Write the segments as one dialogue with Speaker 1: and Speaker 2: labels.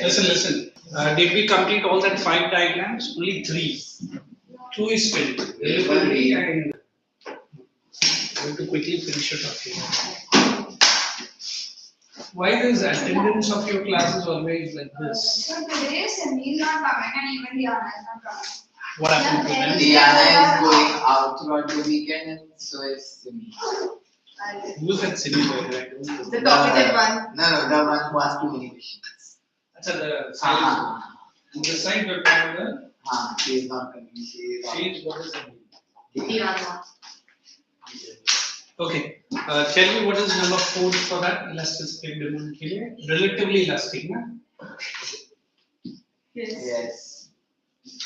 Speaker 1: Listen. Did we complete all that 5 diagrams? Only 3. 2 is filled. Relevantly, and I have to quickly finish it up here. Why this attendance of your class is always like this?
Speaker 2: So today Sunny is not coming and even Diana is not coming.
Speaker 1: What happened to them?
Speaker 3: Diana is going out throughout the weekend and so is Simi.
Speaker 1: Who said Simi?
Speaker 2: The talkative one.
Speaker 3: No, the one who has too many questions.
Speaker 1: That's the side. On the side, you're talking about
Speaker 3: she is not coming. She is
Speaker 1: what is it?
Speaker 2: Diana.
Speaker 1: Okay. Tell me what is number 4 for that elastic demand के लिए? Relatively elastic, ना?
Speaker 3: Yes.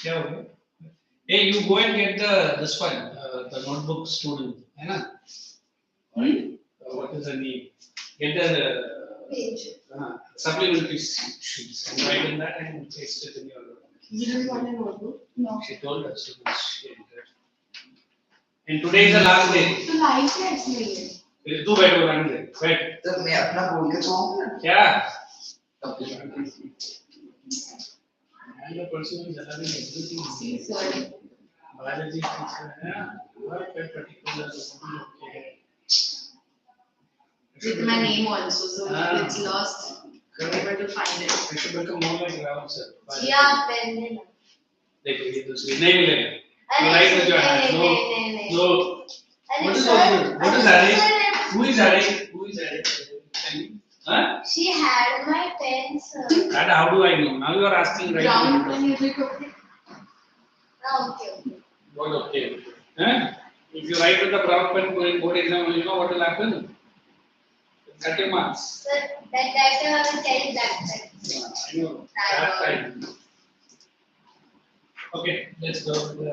Speaker 1: क्या हो गया? Hey, you go and get this one, the notebook student, है ना? What is the name? Get the
Speaker 2: Page.
Speaker 1: Supplementary sheets and write in that and paste it in your.
Speaker 2: You don't want a notebook? No.
Speaker 1: She told us so much. And today is the last day.
Speaker 2: तो light है इसलिए.
Speaker 1: तू बैठो रंग दे बैठ.
Speaker 3: तो मैं अपना बोल के सोऊंगा ना.
Speaker 1: क्या?
Speaker 3: Supplementary.
Speaker 1: And the person is allowing everything.
Speaker 2: See, sorry.
Speaker 1: Biology teacher है. Work at particular something okay.
Speaker 2: With my name also, so if it's lost, I'm able to find it.
Speaker 1: I should become more like Ram sir.
Speaker 2: Yeah, pen.
Speaker 1: देखो ये दूसरी नहीं मिलेगा. You write with your hand. No. What is all this? What is adding? Who is adding? Who is adding? Tell me. Huh?
Speaker 2: She had my pen, sir.
Speaker 1: That how do I know? Now you are asking right.
Speaker 2: Brown pen, is it okay? Okay.
Speaker 1: What okay? Huh? If you write with the brown pen for board exam, you know what will happen? 30 marks.
Speaker 2: Sir, that time I will tell that.
Speaker 1: I know. That time. Okay, let's go with the.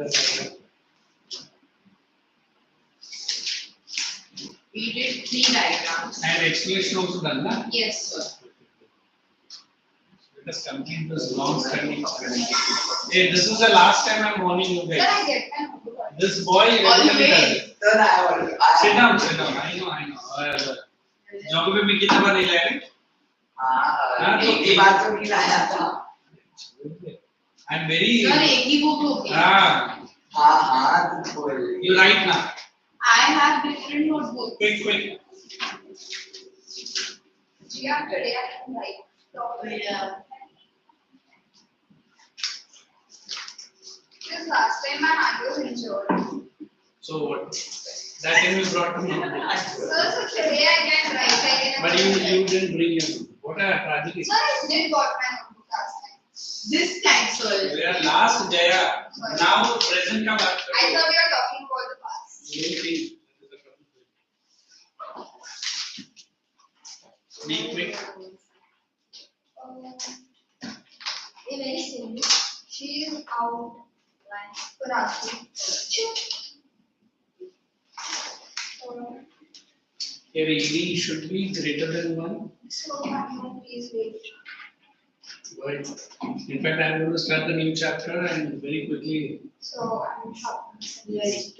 Speaker 2: We did 3 diagrams.
Speaker 1: And explanation also done, na?
Speaker 2: Yes, sir.
Speaker 1: Let us complete this long standing. Hey, this is the last time I'm warning you
Speaker 2: Sir,
Speaker 1: guys.
Speaker 2: I get my notebook.
Speaker 1: This boy regularly does it.
Speaker 3: Then I will.
Speaker 1: Sit down. I know. Geography में कितना बार नहीं लाए?
Speaker 3: हाँ, एक ही बार तो नहीं लाया था.
Speaker 1: I'm very.
Speaker 2: Sir, एक ही book हो गया.
Speaker 3: हाँ, बोल.
Speaker 1: You write now.
Speaker 2: I have different notebooks.
Speaker 1: Quick.
Speaker 2: Yeah, today I can write. Yeah. Because last time my hand was injured.
Speaker 1: So what? That time you brought to me.
Speaker 2: Sir, so today I can write.
Speaker 1: But you didn't bring your. What a tragedy.
Speaker 2: Sir, I did got my notebook last time. This time, sir.
Speaker 1: We are last Jaya. Now present का बात
Speaker 2: I thought we were talking about the past.
Speaker 1: You think. Be quick.
Speaker 2: Very simple. She is out. Karachi.
Speaker 1: Your ED should be greater than 1.
Speaker 2: So, please wait.
Speaker 1: Good. In fact, I am going to start the new chapter and very quickly.
Speaker 2: So, I'm shocked.
Speaker 4: Yes,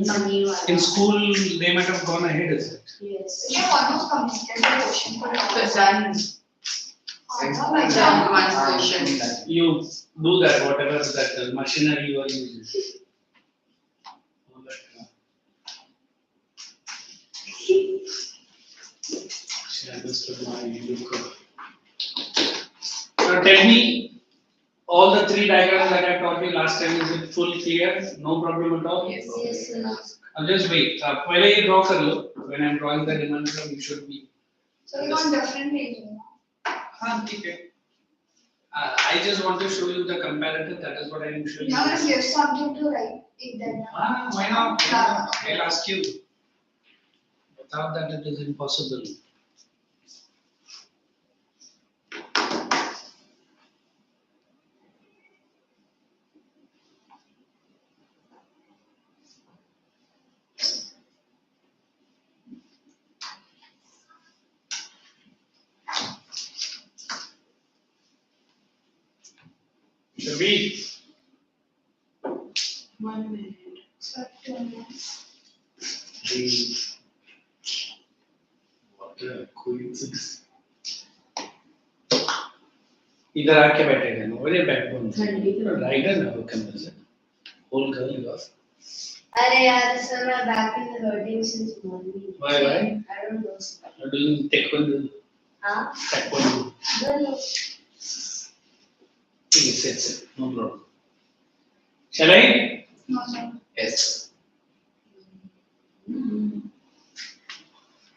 Speaker 4: money.
Speaker 1: In school, they might have gone ahead, is it?
Speaker 4: Yes.
Speaker 2: We have almost completed the question for
Speaker 4: Done.
Speaker 2: Done
Speaker 4: one question.
Speaker 1: You do that, whatever that machinery you are using. All that. She understood my look. Now tell me, all the 3 diagrams that I taught you last time, is it full clear? No problem at all?
Speaker 2: Yes, sir.
Speaker 1: I'll just wait. पहले ये draw कर लो. When I'm drawing the demand curve, you should be.
Speaker 2: So, we want different pages.
Speaker 1: हाँ ठीक है. I just want to show you the comparative. That is what I am showing you.
Speaker 2: Now, if you have something to write, take that down.
Speaker 1: Why not? I'll ask you. Without that, it is impossible. Should we?
Speaker 4: 1 minute.
Speaker 2: So, 2 minutes.
Speaker 1: What a coincidence. इधर आके बैठेगा ना और ये backbone
Speaker 2: ठंडी तो
Speaker 1: rider ना वो कैंपस है whole girl you are
Speaker 4: अरे यार sir my back is hurting since morning.
Speaker 1: Why?
Speaker 4: I don't know.
Speaker 1: you're doing taekwondo
Speaker 4: Huh?
Speaker 1: taekwondo
Speaker 4: No.
Speaker 1: it's no problem shall I
Speaker 4: No sir.
Speaker 3: Yes.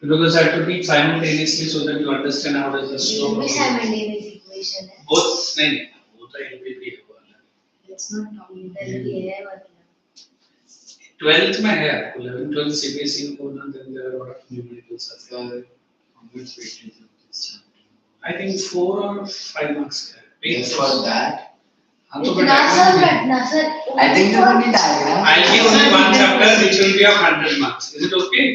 Speaker 1: because I have to teach simultaneously so that you understand how does the slow
Speaker 4: Which simultaneous equation है?
Speaker 1: both नहीं वो तो LPP है
Speaker 2: Let's not talk about
Speaker 4: Then
Speaker 2: that.
Speaker 4: ये है मतलब.
Speaker 1: 12th में है आपको 11 12 CBSE में बोलना then there are a lot of numericals as
Speaker 3: So,
Speaker 1: well.
Speaker 3: how much weightage of this chapter?
Speaker 1: I think 4 or 5 marks का है
Speaker 3: Just for that?
Speaker 1: हाँ तो
Speaker 4: इतना सब बैठना sir.
Speaker 3: I think the only diagram.
Speaker 1: I'll give only one chapter which will be of 100 marks. Is it okay?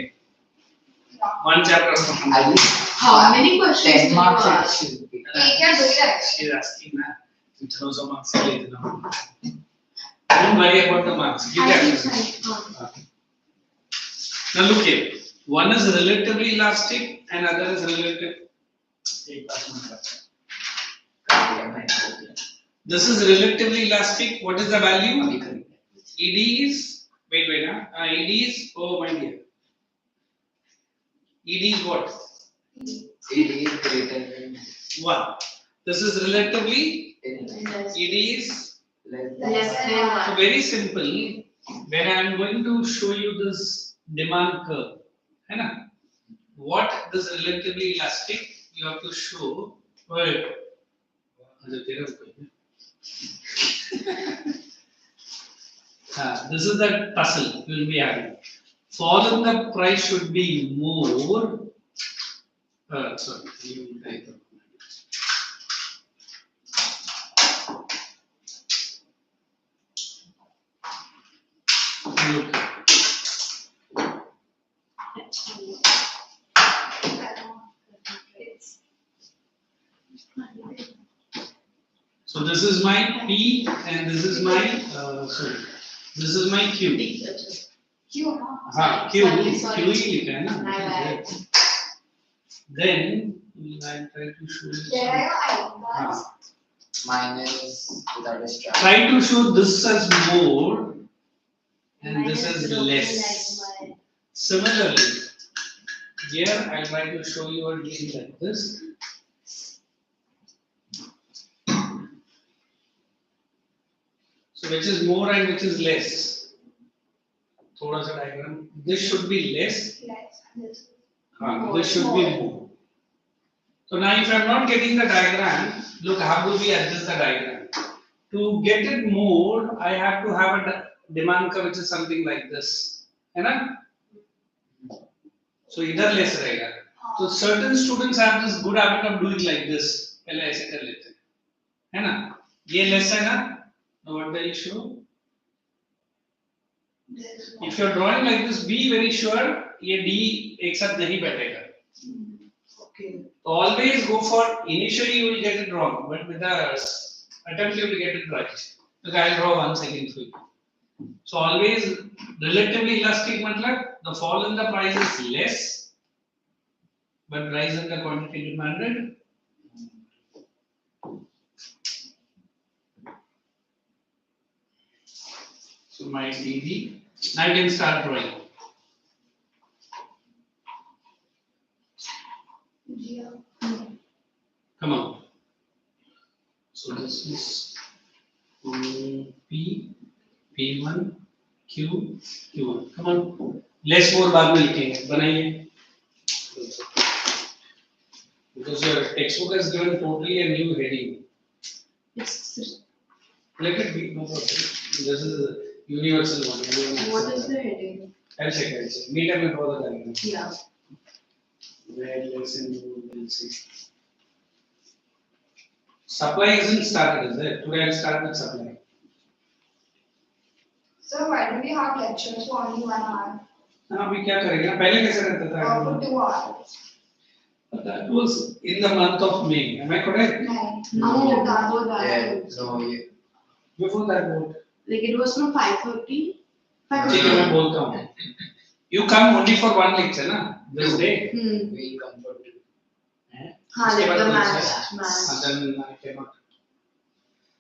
Speaker 1: One chapter of 100.
Speaker 3: At least
Speaker 2: How many questions
Speaker 3: 10
Speaker 2: did
Speaker 3: marks
Speaker 2: you
Speaker 3: it
Speaker 2: ask?
Speaker 3: should be.
Speaker 4: एक या दो ही है.
Speaker 1: She is asking ना इतना सौ marks के लिए इतना. Don't worry about the marks. Give that. Now look here. One is relatively elastic and other is relative. This is relatively elastic. What is the value? ED is wait. ED is oh my dear. ED is what?
Speaker 3: It is greater than
Speaker 1: 1. This is relatively.
Speaker 3: less
Speaker 1: ED is
Speaker 2: Less
Speaker 3: than
Speaker 2: than
Speaker 1: so
Speaker 2: one.
Speaker 1: very simple. When I am going to show you this demand curve, है ना? What this relatively elastic you have to show. Wait. अच्छा तेरा ऊपर है. This is the tussle you will be having. Fall in the price should be more. Sorry, you write it. Look. So this is my P and this is my sorry. This is my Q.
Speaker 4: क्यों?
Speaker 1: हाँ Q
Speaker 2: Sorry.
Speaker 1: Q ही लिखा है ना.
Speaker 2: My bad.
Speaker 1: Then I try to show you.
Speaker 4: There are
Speaker 1: हाँ.
Speaker 3: minus without a strap.
Speaker 1: Try to show this as more and this as less.
Speaker 4: Like
Speaker 1: Similarly, here I try to show you again like this. So which is more and which is less? थोड़ा सा diagram. This should be less. This should be more. So now if I am not getting the diagram, look how do we adjust the diagram? To get it more, I have to have a demand curve which is something like this. है ना? So इधर less रहेगा. So certain students have this good habit of doing like this. पहले ऐसे कर लेते हैं. है ना? ये less है ना? Now what will show? If you are drawing like this, be very sure ये D एक साथ नहीं बैठेगा.
Speaker 2: Okay.
Speaker 1: Always go for initially you will get it wrong, but with the attempt you will get it right. Look, I will draw once again for you. So always relatively elastic matlab the fall in the price is less, but rise in the quantity demanded. So my DD. Now you can start drawing. Come on. So this is P, P1, Q, Q1. Come on. Less more बाद में लिखेंगे. बनाइए. Because your textbook has given totally a new heading.
Speaker 2: It's,
Speaker 1: Let it be. No problem. This is a universal one.
Speaker 2: what is the heading?
Speaker 1: I'll check. Meet up with all the diagram.
Speaker 2: Yeah.
Speaker 1: Where lesson you will see. Supply isn't started, is it? Today I'll start with supply.
Speaker 4: So why do we have lectures for only 1 hour?
Speaker 1: हाँ अभी क्या करेंगे ना पहले कैसे रहता था
Speaker 4: Or for 2 hours?
Speaker 1: that was in the month of May, am I correct?
Speaker 4: No.
Speaker 2: Before that.
Speaker 3: Yeah, no, yeah.
Speaker 1: Before that what?
Speaker 2: Like it was from 5:30.
Speaker 1: ठीक है मैं बोलता हूँ. You come only for one lecture ना this day.
Speaker 2: Hmm.
Speaker 3: We come for two.
Speaker 2: हाँ,
Speaker 1: उसके
Speaker 2: like
Speaker 1: बाद
Speaker 2: the
Speaker 1: कौन
Speaker 2: match.
Speaker 1: सा?
Speaker 2: Match.
Speaker 1: And then I cannot.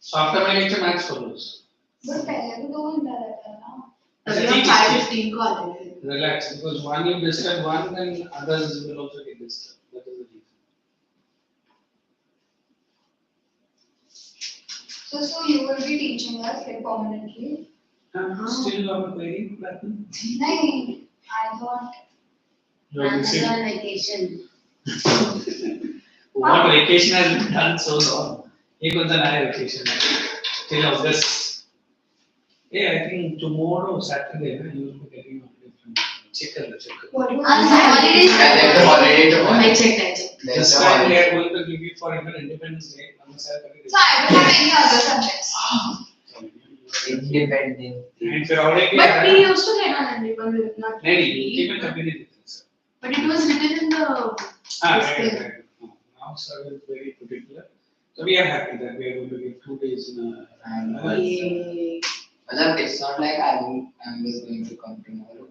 Speaker 1: So after my lecture, maths follows.
Speaker 4: But पहले तो 2 घंटा रहता है ना.
Speaker 2: तभी हम 5:15 को आते थे.
Speaker 1: Relax, because one you disturb one, then others will also get disturbed. That is the reason.
Speaker 4: So you will be teaching us like permanently?
Speaker 1: Still on a query pattern?
Speaker 4: नहीं, I thought.
Speaker 1: You are missing.
Speaker 4: on vacation.
Speaker 1: What vacation has been done so long? एक होता है vacation till August. Yeah, I think tomorrow Saturday you will be getting on different. Check it.
Speaker 4: What was
Speaker 3: holiday tomorrow.
Speaker 2: I checked.
Speaker 1: This time they are going to give you for even Independence Day on the Saturday.
Speaker 4: So I don't have any other subjects.
Speaker 3: Independent.
Speaker 1: And if you're already
Speaker 2: But we used to get on Independence, not
Speaker 1: Maybe
Speaker 2: really.
Speaker 1: even company details.
Speaker 2: But it was written in the.
Speaker 1: Right. Now sir is very particular. So we are happy that we are going to give 2 days in a.
Speaker 2: Yay.
Speaker 3: Well, it's not like I'm just going to come tomorrow.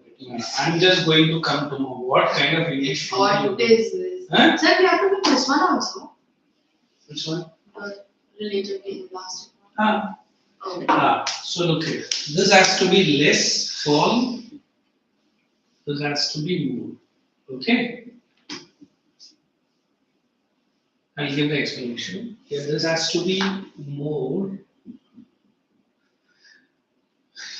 Speaker 1: I'm just going to come tomorrow. What kind of English?
Speaker 2: What is this?
Speaker 1: Huh?
Speaker 2: Sir, we have to do this one also.
Speaker 1: Which one?
Speaker 2: Relatively last.
Speaker 1: Ah.
Speaker 2: Oh.
Speaker 1: So look here. This has to be less fall. This has to be more. Okay. I'll give the explanation. Here, this has to be more.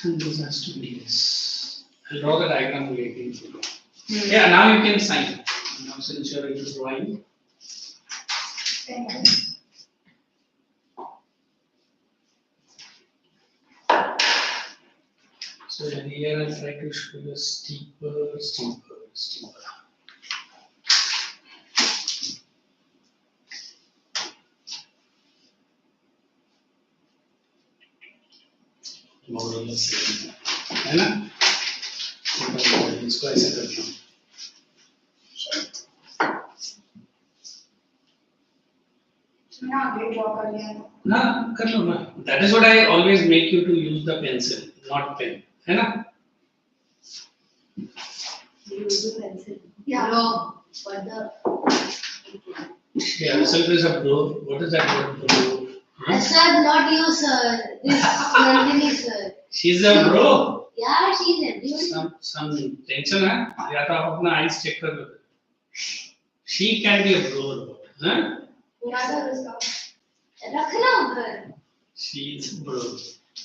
Speaker 1: And this has to be less. I'll draw the diagram later. Yeah, now you can sign. Now since you're into drawing.
Speaker 4: Thank you.
Speaker 1: So here I'll try to show you steeper. More or less, है ना? इसको ऐसे करता हूँ.
Speaker 4: मैं आगे draw कर लिया.
Speaker 1: ना कर लो ना. That is what I always make you to use the pencil, not pen, है ना?
Speaker 2: Use the pencil.
Speaker 4: Yeah.
Speaker 2: No.
Speaker 4: For the.
Speaker 1: Yeah, result is a bro. What is that word? Bro. Huh?
Speaker 4: Sir, not you, sir. This Nandini, sir.
Speaker 1: She's a bro.
Speaker 4: Yeah, she's everyone.
Speaker 1: Some tension है. या तो आप अपना eyes check कर लो. She can be a bro, huh?
Speaker 4: Yeah, sir, उसका. रखना उधर.
Speaker 1: She's a bro.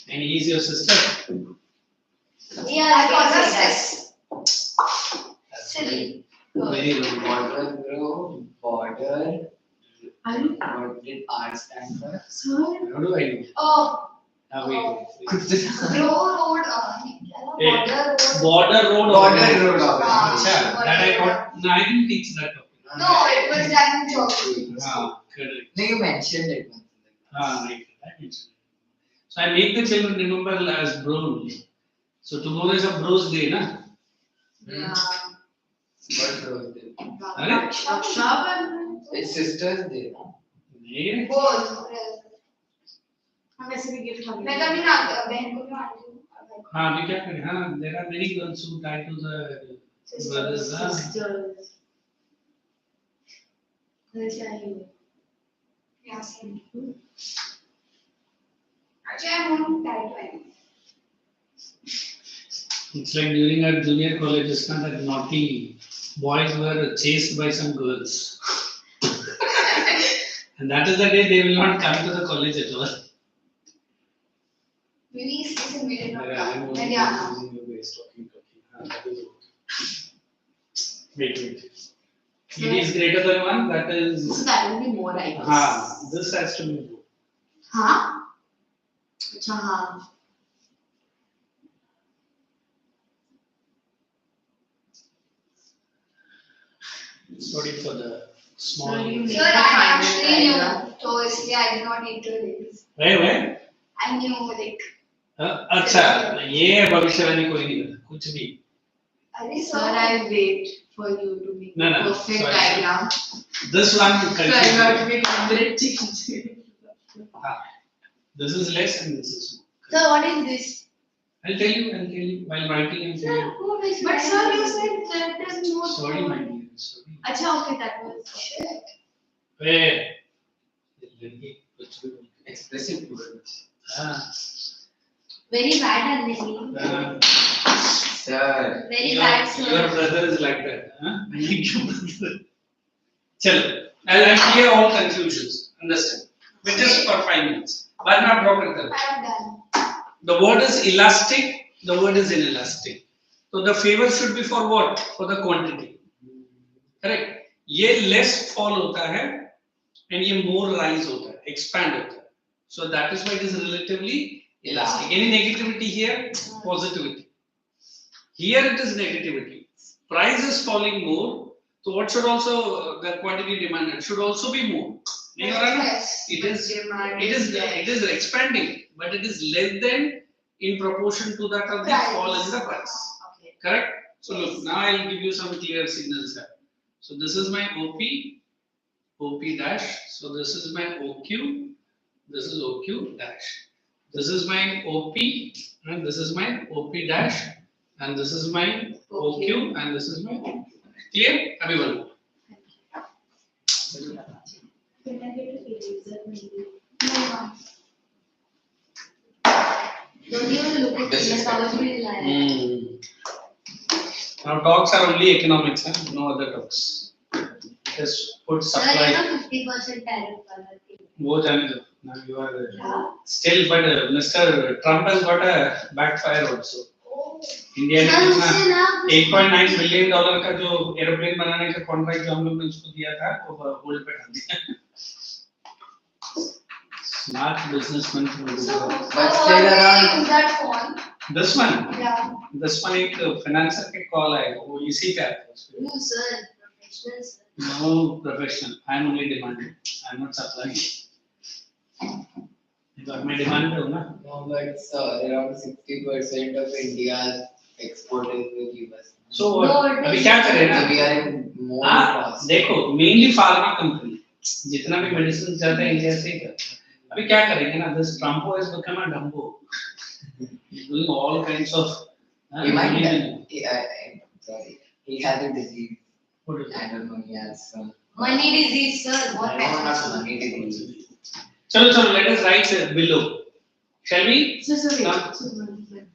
Speaker 1: And he is your sister.
Speaker 4: Yeah, I got sis. Silly.
Speaker 1: Very good.
Speaker 3: Border, bro. Border.
Speaker 2: Are you?
Speaker 3: What did R stand for?
Speaker 2: Sir.
Speaker 1: How do I know?
Speaker 4: Oh,
Speaker 1: Now wait.
Speaker 4: Bro Road.
Speaker 1: Hey,
Speaker 4: Border Road.
Speaker 3: Border road.
Speaker 1: अच्छा, that I got. No, I didn't teach that topic.
Speaker 4: No, it was done in geography.
Speaker 1: Correct.
Speaker 3: No, you mentioned it.
Speaker 1: Right. That makes sense. So I make the children remember as bro only. So tomorrow is a bros day, na?
Speaker 2: Yeah.
Speaker 3: What road?
Speaker 1: अरे?
Speaker 3: It's Sisters Day.
Speaker 1: नहीं.
Speaker 4: Both.
Speaker 2: हम ऐसे भी gift हम
Speaker 4: मैं कभी ना बहन को भी मानती हूँ.
Speaker 1: हाँ अभी क्या करें? हाँ, there are many girls who tie to the brothers. हाँ.
Speaker 2: sisters. ऐसे आई हो.
Speaker 4: Yeah, same. Actually, I won't tie to anything.
Speaker 1: It's like during our junior colleges, na, that naughty boys were chased by some girls. And that is the day they will not come to the college at all.
Speaker 4: Maybe season we did not
Speaker 1: I'm
Speaker 4: come.
Speaker 1: only
Speaker 4: Maybe Anna.
Speaker 1: using the ways talking. That is okay. Wait. It is greater than 1, that is.
Speaker 2: So that will be more, I guess.
Speaker 1: This has to be more.
Speaker 2: हाँ? अच्छा हाँ.
Speaker 1: Sorry for the small.
Speaker 2: Sorry.
Speaker 4: Sir, I actually knew. So, इसलिए I did not need to release.
Speaker 1: Where?
Speaker 4: I knew like.
Speaker 1: अच्छा, ये भविष्यवाणी कोई नहीं करता, कुछ भी.
Speaker 4: अरे
Speaker 2: Sir,
Speaker 4: sir.
Speaker 2: I'll wait for you to make
Speaker 1: No,
Speaker 2: a
Speaker 1: no,
Speaker 2: perfect
Speaker 1: sorry.
Speaker 2: diagram.
Speaker 1: This one
Speaker 2: So I got to
Speaker 1: confused.
Speaker 2: make 100 chickens.
Speaker 1: This is less and this is more.
Speaker 4: Sir, what is this?
Speaker 1: I'll tell you while writing. I'll tell you.
Speaker 2: But sir, you said that is more.
Speaker 1: Sorry, my dear. Sorry.
Speaker 2: अच्छा, okay, that was.
Speaker 4: Shit.
Speaker 1: Hey, लड़की कुछ भी बोलती है।
Speaker 3: Expressive word.
Speaker 1: हाँ,
Speaker 4: Very bad, Anjali.
Speaker 1: हाँ,
Speaker 3: Sir.
Speaker 4: Very
Speaker 1: your,
Speaker 4: bad, sir.
Speaker 1: your brother is like that. हाँ? चलो, I'll clear all confusions. Understand? But just for 5 minutes. But not draw करता
Speaker 4: I am done.
Speaker 1: The word is elastic, the word is inelastic. So the favor should be for what? For the quantity. Correct? ये less fall होता है and ये more rise होता है, expand होता है. So that is why it is relatively elastic. Any negativity here? Positivity. Here it is negativity. Price is falling more. So what should also the quantity demanded should also be more. नहीं हो रहा ना?
Speaker 2: Yes.
Speaker 1: It is expanding, but it is less than in proportion to that of the
Speaker 2: Price.
Speaker 1: fall in the price.
Speaker 2: Okay.
Speaker 1: Correct? So look, now I'll give you some clear signals here. So this is my OP dash. So this is my OQ, this is OQ dash. This is my OP, and this is my OP dash, and this is my OQ, and this is my OQ. Clear? Everyone?
Speaker 4: Can I get a eraser maybe?
Speaker 2: No.
Speaker 4: Don't even look at
Speaker 3: This
Speaker 4: me,
Speaker 3: is
Speaker 4: how would you lie?
Speaker 1: Now talks are only economics, huh? No other talks. Just put
Speaker 4: Sir,
Speaker 1: supply.
Speaker 4: 50% tariff वाला thing.
Speaker 1: वो जाने दो. Now you are
Speaker 4: Yeah.
Speaker 1: still, but Mr. Trump has got a backfire also.
Speaker 4: Oh.
Speaker 1: India ने
Speaker 4: Sir,
Speaker 1: कितना
Speaker 4: उससे ना-
Speaker 1: $8.9 billion का जो एरोप्लेन बनाने का कॉन्ट्रैक्ट जो हम लोग ने उसको दिया था वो होल्ड पे डाल दिया. Smart businessman from
Speaker 2: So,
Speaker 1: Gujarat.
Speaker 3: But
Speaker 2: how
Speaker 3: still
Speaker 2: do
Speaker 3: around-
Speaker 2: you use that phone?
Speaker 1: This one,
Speaker 2: Yeah.
Speaker 1: एक फाइनेंसर के कॉल आएगा वो इसी का है.
Speaker 4: No, sir. Professional, sir.
Speaker 1: No professional. I am only demanding. I am not supplying. तो मैं demand पे हूँ ना.
Speaker 3: No, but sir, around 60% of India's export is with US.
Speaker 1: So
Speaker 4: No,
Speaker 1: what?
Speaker 4: it
Speaker 1: अभी
Speaker 4: is-
Speaker 1: क्या करें ना?
Speaker 3: So we are in more
Speaker 1: हाँ,
Speaker 3: cost.
Speaker 1: देखो मेनली फार्मा कंपनी जितना भी मेडिसिन जाता है इंडिया से ही करता है. अभी क्या करेंगे ना, this Trump has become a Dumbo doing all kinds of
Speaker 3: He might have, sorry, he has a disease.
Speaker 1: What is
Speaker 3: I
Speaker 1: it?
Speaker 3: don't know, he has some.
Speaker 4: Money disease, sir. What
Speaker 3: No, not
Speaker 4: happened?
Speaker 3: money disease.
Speaker 1: चलो let us write below, shall we?
Speaker 4: Sir, sir, wait.
Speaker 1: हाँ.
Speaker 4: Sir, one.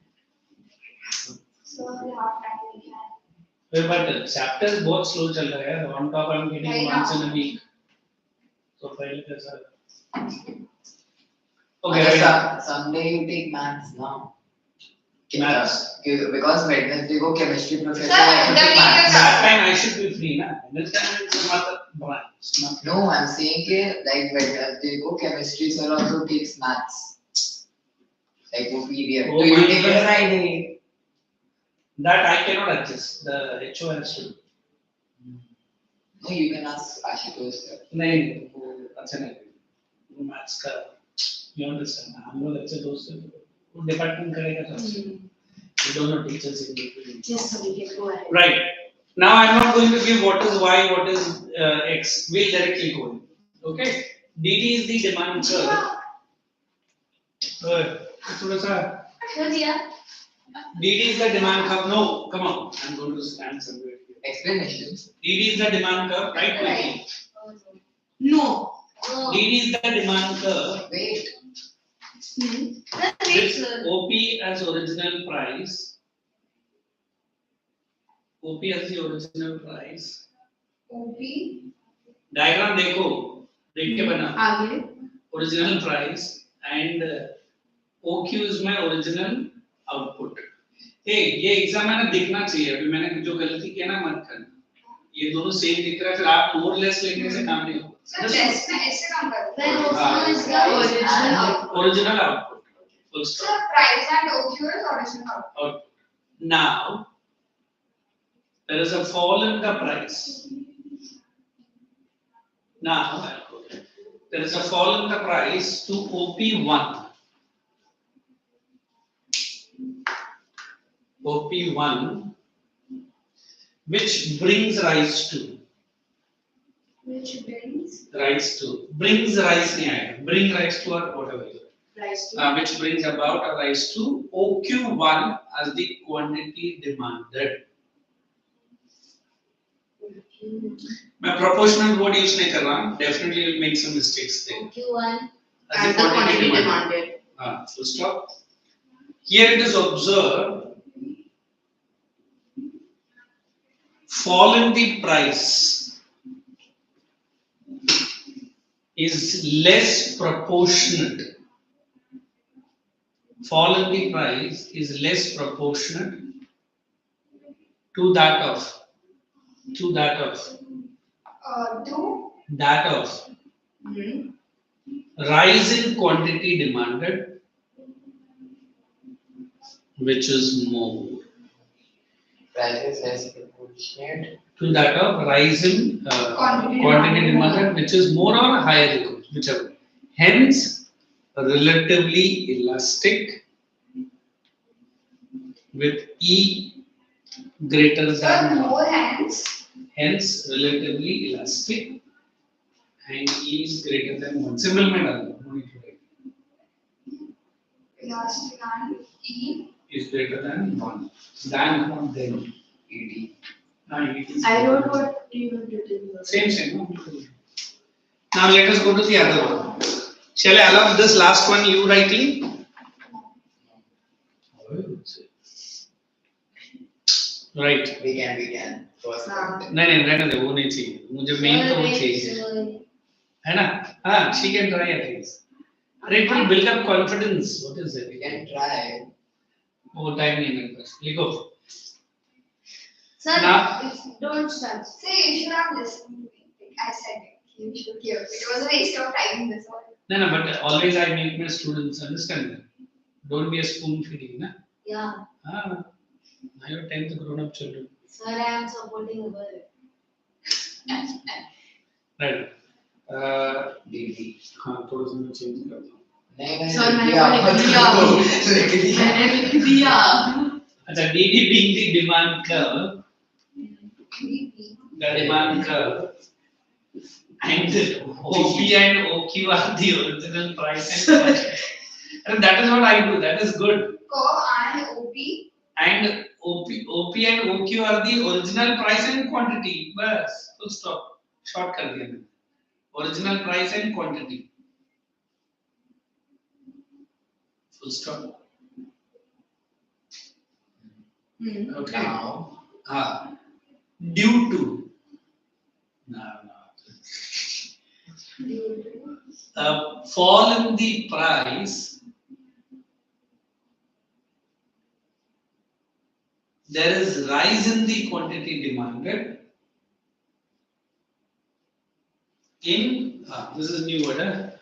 Speaker 2: So, we have time we can.
Speaker 1: But chapters बहुत slow चल रहा है. On top I'm getting
Speaker 2: I
Speaker 1: once
Speaker 2: know.
Speaker 1: in a week. So पहले कैसा?
Speaker 3: Okay,
Speaker 1: Okay, right.
Speaker 3: someday you take maths now.
Speaker 1: Maths.
Speaker 3: Because Wednesday को chemistry professor
Speaker 2: Sir,
Speaker 3: has to
Speaker 2: the
Speaker 3: take maths.
Speaker 1: That time I should be free ना. This time it's not branch.
Speaker 3: No, I'm saying that like Wednesday को chemistry sir also takes maths. Like वो period.
Speaker 1: Oh
Speaker 3: So you
Speaker 1: my
Speaker 3: take it
Speaker 1: God.
Speaker 3: Friday.
Speaker 1: That I cannot adjust. The HO has to.
Speaker 3: No, you can ask Ashutosh sir.
Speaker 1: नहीं वो अच्छा नहीं. वो maths का you understand. हम लोग अच्छे दोस्त हैं. वो डिपार्टमेंट करेगा सब. We don't know teachers in between.
Speaker 4: Yes, sir, we can go ahead.
Speaker 1: Right. Now I'm not going to give what is y, what is x. We'll directly go in. Okay. dt is the demand curve. थोड़ा सा.
Speaker 4: Sir, dear.
Speaker 1: dt is the demand curve. No, come on. I'm going to stand somewhere here.
Speaker 3: Explanation.
Speaker 1: dt is the demand curve. Right. Quickly.
Speaker 4: No.
Speaker 1: dt is the demand curve.
Speaker 3: Wait.
Speaker 4: Wait,
Speaker 1: With
Speaker 4: sir.
Speaker 1: OP as original price. OP as the original price.
Speaker 2: OP.
Speaker 1: Diagram देखो. देख के बना.
Speaker 4: आगे.
Speaker 1: Original price and OQ is my original output. hey, ये exam में ना दिखना चाहिए. अभी मैंने जो गलती किया ना मत करना. ये दोनों सेम दिख रहा है फिर आप more less लिखने से काम नहीं होगा.
Speaker 2: Sir, less में ऐसे काम करो.
Speaker 4: Then OQ is the original output.
Speaker 1: Original output. Full stop.
Speaker 2: Sir, price and OQ is original output.
Speaker 1: Output. Now there is a fall in the price. Now there is a fall in the price to OP1. OP1, which brings rise to.
Speaker 2: Which brings
Speaker 1: Brings rise नहीं आएगा. Bring rise to or whatever.
Speaker 2: price to.
Speaker 1: Which brings about a rise to OQ1 as the quantity demanded. मैं proportional word use नहीं कर रहा हूँ. Definitely will make some mistakes there.
Speaker 4: Q1.
Speaker 2: And the quantity demanded.
Speaker 1: Full stop. Here it is observed. Fall in the price is less proportionate. Fall in the price is less proportionate to that of rise in quantity demanded, which is more.
Speaker 3: Price is less proportionate
Speaker 1: To that of rise in quantity demanded, which is more or higher, whichever. Hence, relatively elastic with E greater than 1. Hence, relatively elastic and E is greater than 1. Symbol में डालो, no need to write.
Speaker 5: Elastic and E.
Speaker 1: Is greater than 1. Than not then.
Speaker 3: ED.
Speaker 2: I wrote what you have written.
Speaker 1: Same. No? Now let us go to the other one. Shall I allow this last one you writing? Right.
Speaker 3: We can. First
Speaker 1: नहीं रहने दे, वो नहीं चाहिए. मुझे main तो वो चाहिए. है ना? हाँ, she can try at least. And it will build up confidence. What is it?
Speaker 3: we can try.
Speaker 1: वो time नहीं मेरे पास. लिखो.
Speaker 4: Sir,
Speaker 1: Now-
Speaker 4: don't start.
Speaker 5: See, you should have listened. I said it. You should hear it. It was a waste of time this one.
Speaker 1: No, but always I make my students understand that. Don't be a spoon feeding, na?
Speaker 4: Yeah.
Speaker 1: Ah, now you're 10th grown up children.
Speaker 4: Sir, I am supporting her.
Speaker 1: Right.
Speaker 3: DD.
Speaker 1: हाँ, थोड़ा सा मैं change करता हूँ.
Speaker 3: नहीं
Speaker 2: Sir, मैंने
Speaker 3: लिख दिया.
Speaker 2: मैंने लिख दिया.
Speaker 1: अच्छा, DD being the demand curve, and OP and OQ are the original price and quantity. And that is what I do. That is good.
Speaker 5: Co and OP.
Speaker 1: And OP and OQ are the original price and quantity. बस, full stop. Short कर दिया मैंने. Original price and quantity. Full stop. Okay.
Speaker 3: Now,
Speaker 1: Due to. Fall in the price, there is rise in the quantity demanded in, this is new word,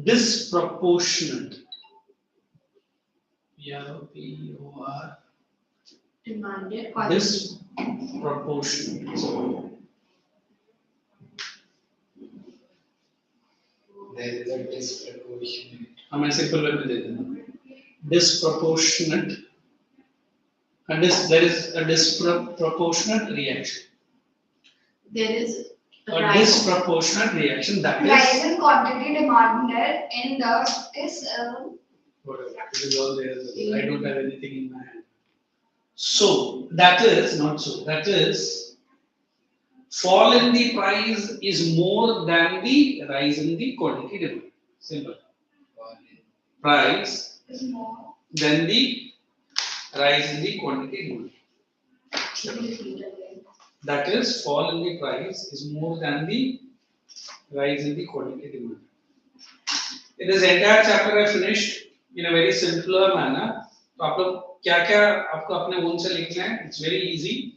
Speaker 1: disproportionate. P-R-O-P-O-R.
Speaker 2: Demanded.
Speaker 1: Disproportionate.
Speaker 3: there is a disproportionate.
Speaker 1: हम ऐसे simple way में देते हैं. Disproportionate. And there is a disproportionate reaction.
Speaker 2: There is
Speaker 1: A disproportionate reaction that
Speaker 5: Rise
Speaker 1: is
Speaker 5: in quantity demanded in the
Speaker 1: whatever. It is all there. I don't have anything in my hand. So that is not so. That is fall in the price is more than the rise in the quantity demand. Simple. Price
Speaker 5: is more.
Speaker 1: than the rise in the quantity demand. That is fall in the price is more than the rise in the quantity demand. In this entire chapter I finished in a very simpler manner. तो आप लोग क्या-क्या आपको अपने own से लिखना है? It's very easy.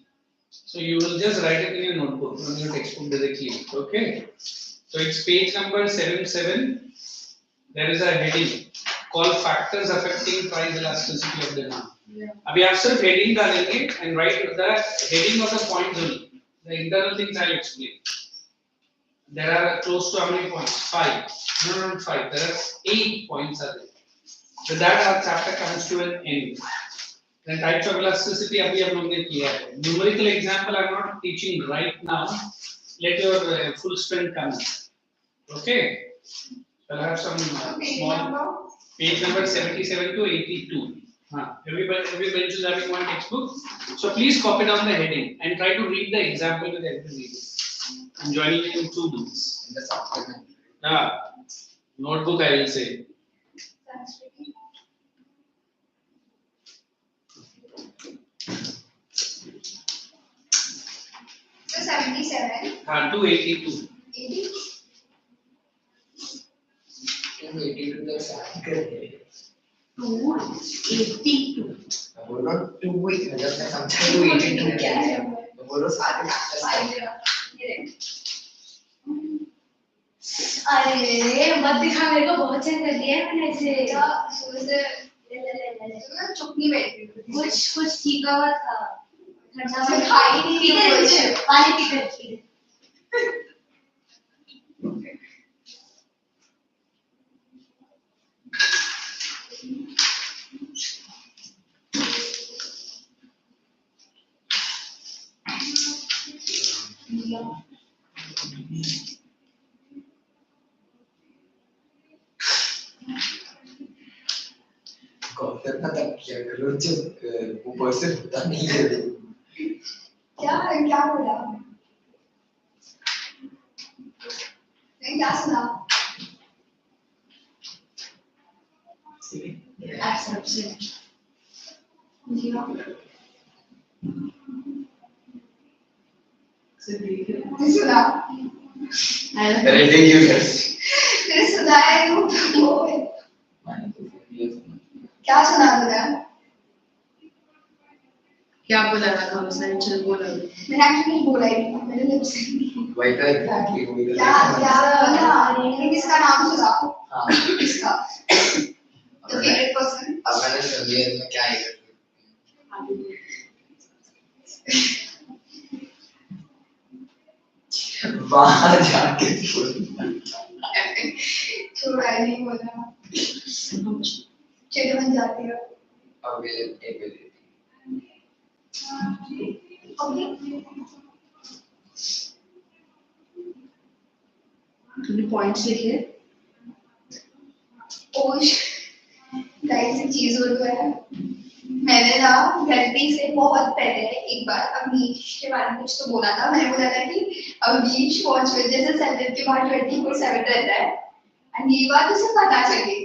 Speaker 1: So you will just write it in your notebook, on your textbook directly. Okay. So it's page number 77. There is a heading called factors affecting price elasticity of demand. अभी आप सिर्फ heading डालेंगे and write the heading of the points only. The internal things I'll explain. There are close to how many points? 5. No, not 5. There are 8 points are there. With that our chapter comes to an end. Then types of elasticity अभी हम लोग ने किया है. Numerical example I'm not teaching right now. Let your full strength come. Okay. So I have some
Speaker 5: Page
Speaker 1: small
Speaker 5: number.
Speaker 1: page number 77 to 82. Every bench is having one textbook. So please copy down the heading and try to read the example with every reading. I'm joining you in 2 books.
Speaker 3: In the supplement.
Speaker 1: Notebook I will say.
Speaker 5: Sanskrit. So 77.
Speaker 1: 282.
Speaker 5: 80.
Speaker 3: 282 का साथ करते
Speaker 2: 282.
Speaker 3: मैं बोल रहा हूँ 2 ही जब मैं समझा 282 क्या है मैं बोल रहा हूँ सारे फैक्टर्स
Speaker 4: अरे मत दिखा मेरे को बहुत चेक कर दिया है मैंने ऐसे
Speaker 5: क्या सुबह से मैं चुप नहीं बैठी
Speaker 4: कुछ सीखा हुआ था ठंडा
Speaker 5: मैं
Speaker 4: में
Speaker 5: खाई नहीं
Speaker 4: पीते पानी पीते
Speaker 3: कॉफी ना तब किया करो जब ऊपर से होता नहीं है
Speaker 5: क्या बोला मैं क्या सुना
Speaker 2: Absorption.
Speaker 5: नहीं सुना
Speaker 3: रिडिक्यूलस
Speaker 5: मैंने सुना है वो क्या सुना तुमने
Speaker 2: क्या बोला था उसने चल बोला
Speaker 5: मैंने एक्चुअली बोला ही नहीं मेरे लिप्स से
Speaker 3: वही तो एग्जैक्टली वही तो
Speaker 5: क्या बोला किसका नाम सुना
Speaker 3: हाँ
Speaker 5: किसका The favorite person.
Speaker 3: अब मैंने सुन लिया इसमें क्या है वहाँ जाके
Speaker 5: छोड़ा ही नहीं बोला चलो बन जाती हो
Speaker 3: availability
Speaker 5: ओके
Speaker 2: तूने पॉइंट्स लिखे
Speaker 5: ओश गाइस एक चीज और हुआ है मैंने ना गलती से बहुत पहले एक बार अवनीश के बारे में कुछ तो बोला था मैंने बोला था कि अवनीश वॉच में जैसे सेंटर के बाद 24/7 रहता है एंड ये बात उसे पता चली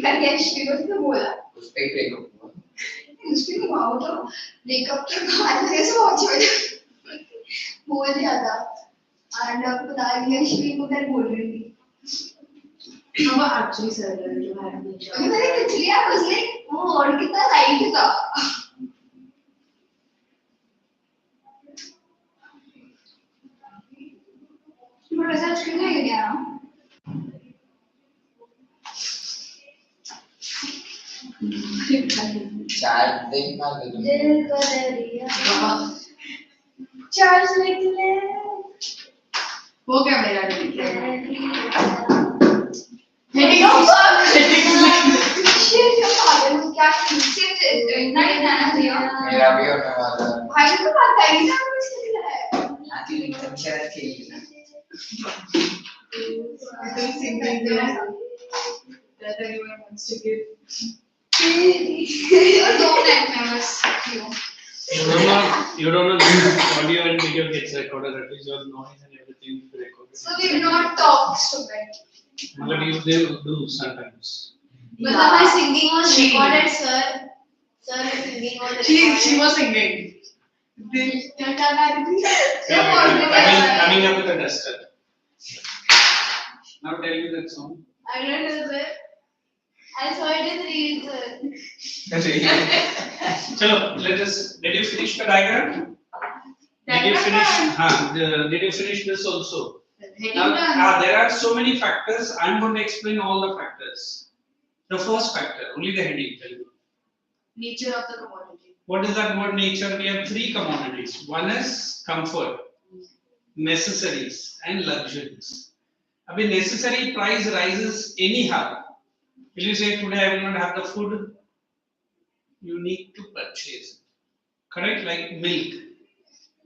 Speaker 5: करके एक्चुअली उसने बोला
Speaker 3: उस पे ब्रेकअप हुआ
Speaker 5: उसके घुमाओ तो ब्रेकअप के बाद कैसे वॉच में बोल दिया था एंड पता नहीं एक्चुअली को मैं बोल रही थी
Speaker 2: अब एक्चुअली सर जो है
Speaker 5: मैंने देख लिया उसने वो और कितना राइट था बड़ा सच क्यों नहीं गया
Speaker 3: चार दिन ना दे
Speaker 4: दिल को दरिया
Speaker 2: बाबा
Speaker 4: चार्ज निकले
Speaker 2: वो क्या मेरा लिखे
Speaker 5: शिट क्या पागल हूँ क्या सिर्फ इतना ही जाना चाहिए
Speaker 3: मेरा भी होने वाला है
Speaker 5: भाई को पता ही ना कुछ नहीं है
Speaker 3: यहाँ की एकदम शरत खेली
Speaker 2: एकदम singing that everyone wants to give.
Speaker 5: don't let me bus
Speaker 1: You don't know this audio and video gets recorded, at least your noise and everything is recorded.
Speaker 5: so we will not talk stupid
Speaker 1: But you they do sometimes.
Speaker 4: But my singing was
Speaker 2: She-
Speaker 4: recorded, sir. Sir, singing was recorded.
Speaker 2: She was singing. Dil
Speaker 1: Coming up with a duster. Now tell me that song.
Speaker 4: I don't know, sir. I saw it in reels, sir.
Speaker 1: Chalo, did you finish the diagram? Did you finish this also? Now, there are so many factors. I'm going to explain all the factors. The first factor, only the heading. Tell you.
Speaker 2: Nature of the commodity.
Speaker 1: What is that word nature? We have 3 commodities. One is comfort, necessaries, and luxuries. Abhi necessary price rises anyhow. Will you say today I will not have the food? You need to purchase. Correct? Like milk.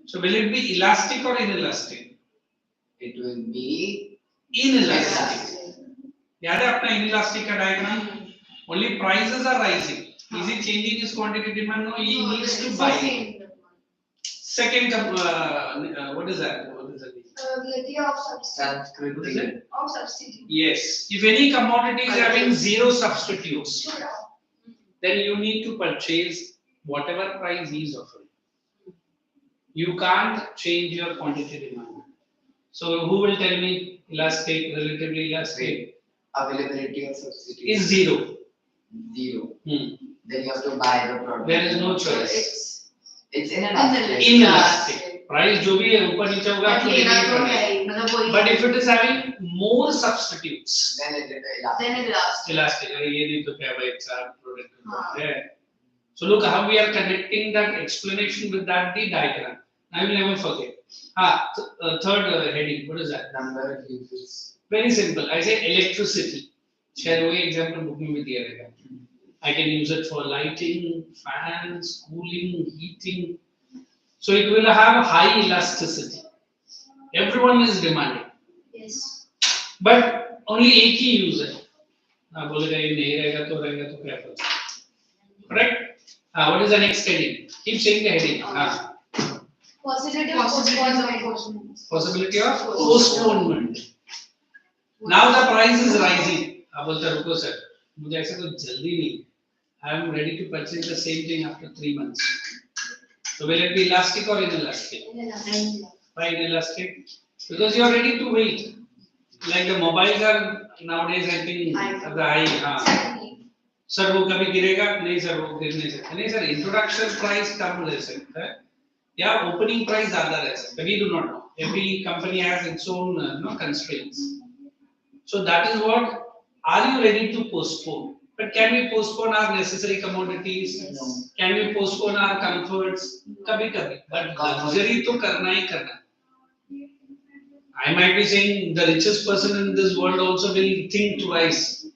Speaker 1: So will it be elastic or inelastic?
Speaker 3: it will be
Speaker 1: Inelastic. याद है अपना inelastic का diagram? Only prices are rising. Is he changing his quantity demand? No, he
Speaker 2: No,
Speaker 1: needs to
Speaker 2: it's
Speaker 1: buy.
Speaker 2: the same.
Speaker 1: Second, what is that? What is that?
Speaker 5: Availability of substitute.
Speaker 1: What is it?
Speaker 5: Of substitute.
Speaker 1: Yes. If any commodity is having zero substitutes,
Speaker 5: Should have.
Speaker 1: then you need to purchase whatever price he is offering. You can't change your quantity demand. So who will tell me elastic, relatively elastic
Speaker 3: Availability of substitute
Speaker 1: is zero.
Speaker 3: zero.
Speaker 1: Hmm.
Speaker 3: Then you have to buy the product.
Speaker 1: There is no choice.
Speaker 3: It's inelastic.
Speaker 1: Inelastic. Price जो भी है ऊपर नीचे होगा आपको
Speaker 2: लेना
Speaker 1: लेना ही
Speaker 2: तो
Speaker 1: पड़ेगा.
Speaker 2: है ही, मतलब वही
Speaker 1: But if it is having more substitutes,
Speaker 3: Then it elastic.
Speaker 2: then it lasts.
Speaker 1: elastic. अरे ये नहीं तो क्या भाई चार product
Speaker 2: हाँ.
Speaker 1: है. So look how we are connecting that explanation with that the diagram. I will never forget. Third heading. What is that?
Speaker 3: Number of uses.
Speaker 1: Very simple. I say electricity. Share वही example book में भी दिया रहेगा. I can use it for lighting, fans, cooling, heating. So it will have high elasticity. Everyone is demanding.
Speaker 5: Yes.
Speaker 1: But only एक ही use है. आप बोलेगा ये नहीं रहेगा तो क्या करें? Correct? What is the next heading? Keep saying the heading.
Speaker 5: Possibility of postponement.
Speaker 1: Possibility of postponement. Now the price is rising. आप बोलते हैं रुको सर, मुझे ऐसा कुछ जल्दी नहीं. I am ready to purchase the same thing after 3 months. So will it be elastic or inelastic? Why inelastic? Because you are ready to wait. Like the mobiles are nowadays, I think, at the high. Sir, वो कभी गिरेगा? नहीं sir, वो गिर नहीं सकता. नहीं sir, introduction price कम रह सकता है. या opening price ज़्यादा रह सकता है. We do not know. Every company has its own constraints. So that is what. Are you ready to postpone? But can we postpone our necessary commodities?
Speaker 3: No.
Speaker 1: Can we postpone our comforts? कभी कभी. But luxury तो करना ही करना. I might be saying the richest person in this world also will think twice.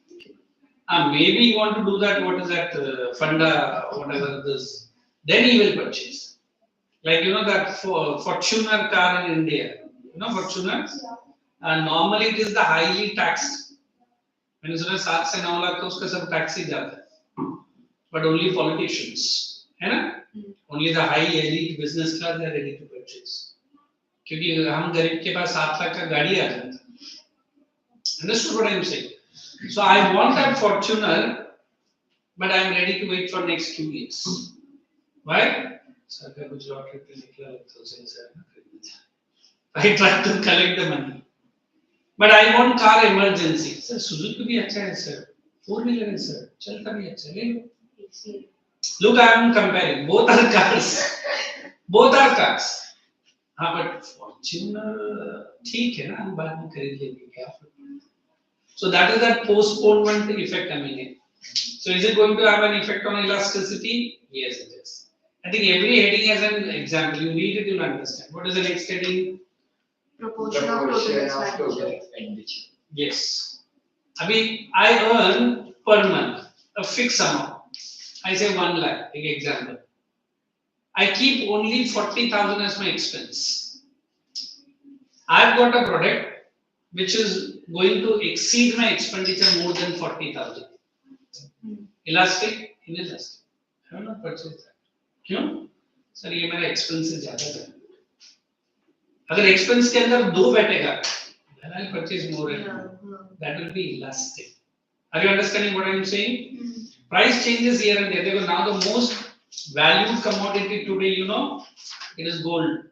Speaker 1: Maybe you want to do that. What is that? Funda, whatever this. Then he will purchase. Like that Fortuner car in India. Fortuner. Normally it is the highly taxed. When it's 7 से 9 लाख तो उसका सब tax ही जाता है. But only politicians, है ना? Only the high elite business class are ready to purchase. क्योंकि हम गरीब के पास 7 लाख का गाड़ी आ जाता है. Understood what I am saying? So I want that Fortuner, but I am ready to wait for next 2 years. Why? Sir का कुछ लॉटरी पे निकला तो सही sir. I try to collect the money. But I want car emergency. Sir, Suzuki भी अच्छा है sir. 4-wheeler है sir. चलता भी अच्छा ले लो. Look, I am comparing. Both are cars. Both are cars. हाँ, but Fortuner ठीक है ना, हम बाद में खरीद लेंगे क्या? So that is that postponement effect coming in. So is it going to have an effect on elasticity? Yes, it is. I think every heading has an example. You read it, you'll understand. What is the next heading?
Speaker 2: Proportion of total expenditure.
Speaker 1: Yes. Abhi, I earn per month a fixed amount. I say 1 lakh, take example. I keep only 40,000 as my expense. I've got a product which is going to exceed my expenditure more than 40,000. Elastic, inelastic. I will not purchase that. क्यों? Sir ये मेरा expenses ज़्यादा है. अगर expense के अंदर 2 बैठेगा, then I'll purchase more. That will be elastic. Are you understanding what I am saying? Price changes here and there. Now the most valued commodity today, it is gold.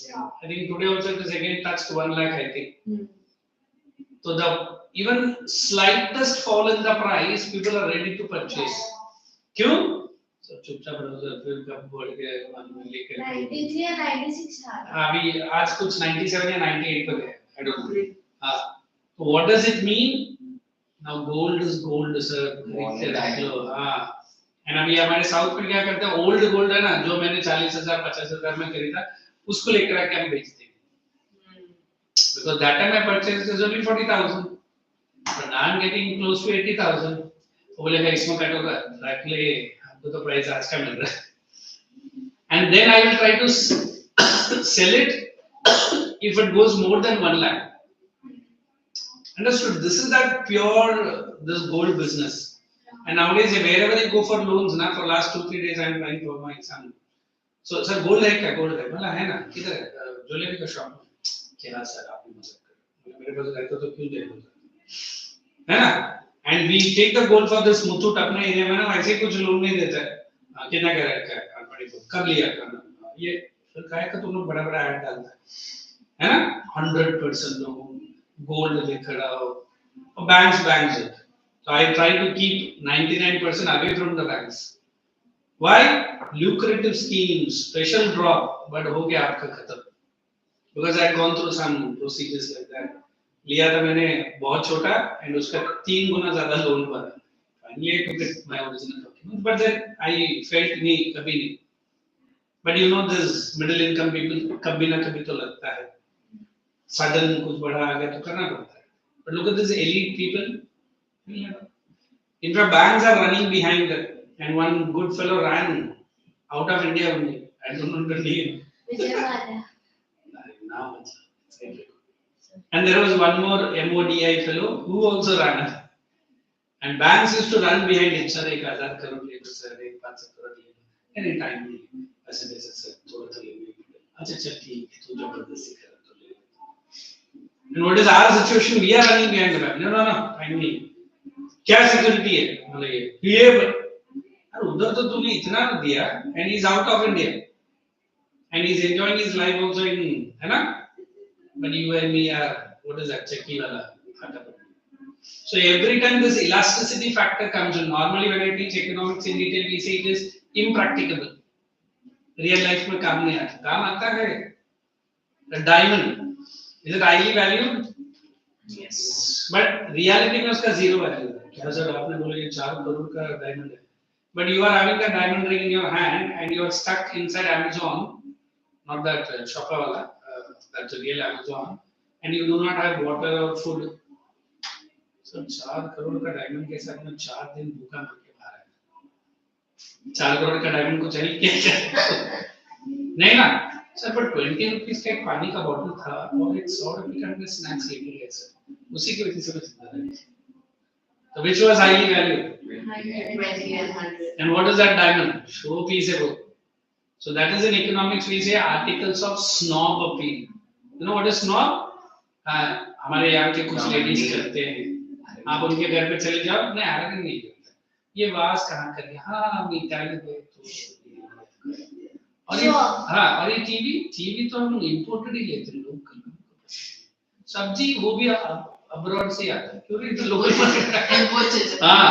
Speaker 5: Yeah.
Speaker 1: I think today also it is again touched 1 lakh, I think. So the even slightest fall in the price, people are ready to purchase. क्यों? So चुपचाप रहो फिर कब बढ़ गया लेकर
Speaker 5: 93 या 96 था.
Speaker 1: अभी आज कुछ 97 या 98 पे गए. I don't know. So what does it mean? Now gold is gold, sir. खरीदते रख लो. And अभी हमारे साउथ में क्या करते हैं? Old gold है ना, जो मैंने 40,000 50,000 में खरीदा, उसको लेकर आके हम बेचते हैं. Because that time I purchased is only 40,000, but now I'm getting close to 80,000. वो बोलेगा इसमें कट होगा, रख ले, हमको तो प्राइस आज का मिल रहा है. And then I will try to sell it if it goes more than 1 lakh. Understood? This is that pure this gold business. And nowadays, wherever they go for loans, na, for last 2-3 days, I am trying for my exam. So, sir, gold है क्या? Gold है? बोला है ना? किधर है? Jewellery का shop में. क्या सर आप मजाक कर रहे हो? मेरे पास रहता तो क्यों दे दो? है ना? And we take the gold for this Muthoot अपने एरिया में ना ऐसे कुछ लोन नहीं देता है. कितना कह रहा है क्या? बड़ी को कब लिया करना? ये फिर काय का तुम लोग बड़ा-बड़ा ऐड डालता है ना? 100% लोन, गोल्ड लेकर आओ. और banks है. So I try to keep 99% away from the banks. Why? Lucrative schemes, special drop, but हो गया आपका खत्म. Because I had gone through some procedures like that. लिया था मैंने बहुत छोटा and उसका 3 गुना ज़्यादा लोन भरा. Finally I took it my original document, but then I felt नहीं कभी नहीं. But you know this middle income people कभी ना कभी तो लगता है. Sudden कुछ बड़ा आ गया तो करना पड़ता है. But look at this elite people. In fact, banks are running behind them, and one good fellow ran out of India only. I don't know the name. And there was one more MODI fellow who also ran. And banks used to run behind him. Sir, 1,000 crore ले लो, sir, 500 crore ले लो. Any time नहीं. ऐसे sir, थोड़ा तो ले लो. अच्छा चल ठीक है, तू जबरदस्ती कर तो ले लो. And what is our situation? We are running behind the bank. No, I mean. क्या सिक्योरिटी है मतलब ये अरे उधर तो तूने इतना दिया and he is out of India and he is enjoying his life also in है ना but you and me are what is that चक्की वाला so every time this elasticity factor comes in normally when I teach economics in detail we say it is impracticable real life में काम नहीं आता काम आता है the diamond is it highly valued yes but reality में उसका zero value है सर आपने बोला ये 4 करोड़ का डायमंड है but you are having the diamond ring in your hand and you are stuck inside Amazon not that shopper wala that's a real Amazon and you do not have water or food so 4 crore का diamond के साथ में 4 दिन भूखा मर के बाहर आया 4 करोड़ का डायमंड को चाहिए क्या नहीं ना सर पर 20 रुपीस का एक पानी का बोतल था और एक 100 रुपए का स्नैक्स लेके गए सर उसी की वजह से मैं जिंदा रहा So which was highly valued?
Speaker 2: 20 and 100.
Speaker 1: And what is that diamond? Showpieceable. So that is in economics we say articles of snob appeal. You know what is snob? हमारे यहाँ के कुछ लेडीज करते हैं. आप उनके घर पे चले जाओ, नहीं आरगन नहीं करते. ये वास कहाँ कर दिया? हाँ मिठाई दे तो. और ये टीवी तो हम इम्पोर्टेड ही लेते हैं लोग. सब्जी वो भी अब्रॉड से आता है क्योंकि तो लोकल मार्केट हाँ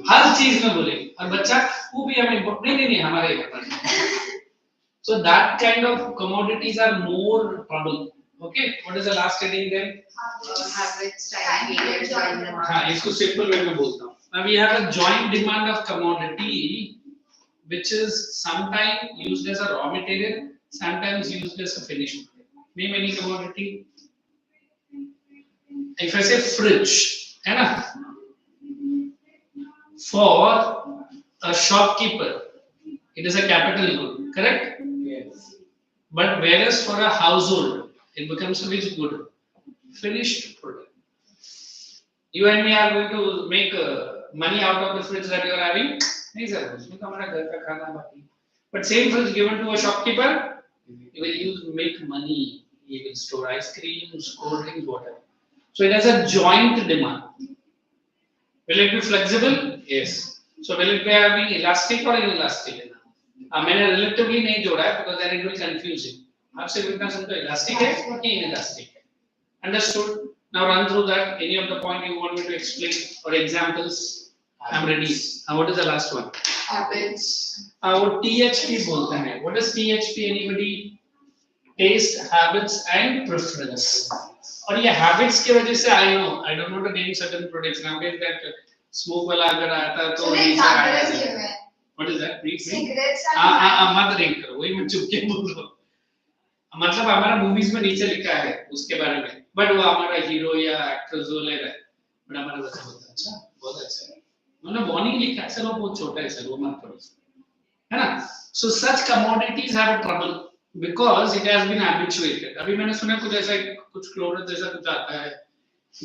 Speaker 1: हर चीज में बोले और बच्चा वो भी हमें नहीं हमारे so that kind of commodities are more trouble okay what is the last heading then
Speaker 2: Habits, time periods, and the
Speaker 1: हाँ इसको simple way में बोलता हूँ now we have a joint demand of commodity which is sometimes used as a raw material sometimes used as a finished product name any commodity if I say fridge, है ना? For a shopkeeper, it is a capital good, correct?
Speaker 3: Yes.
Speaker 1: But whereas for a household, it becomes a which good? Finished product. You and me are going to make money out of the fridge that you are having. नहीं sir, उसमें तो हमारा घर का खाना बाकी. But same fridge given to a shopkeeper, he will make money. He will store ice creams, cold drinks, whatever. So it has a joint demand. Will it be flexible? Yes. So will it be having elastic or inelastic? मैंने relatively नहीं जोड़ा है because then it will confuse you. आपसे कितना समझो elastic है कि inelastic है? Understood? Now run through that. Any of the point you want me to explain or examples? I'm ready. Now what is the last one?
Speaker 2: habits.
Speaker 1: वो THP बोलते हैं. What is THP? Anybody? Taste, habits and preference. और ये habits की वजह से I don't know to name certain products nowadays that smoke वाला अगर आता तो what is that?
Speaker 5: Cigarettes
Speaker 1: मत ड्रिंक करो वही मैं चुप के बोल रहा हूँ मतलब हमारा मूवीज में नीचे लिखा है उसके बारे में बट वो हमारा हीरो या एक्ट्रेस जो ले रहा है बट हमारा बच्चा बोलता है अच्छा बहुत अच्छा है मतलब वार्निंग लिखा है सर वो बहुत छोटा है सर वो मत पढ़ो है ना so such commodities have a trouble because it has been habituated. अभी मैंने सुना कुछ ऐसा कुछ क्लोरस जैसा कुछ आता है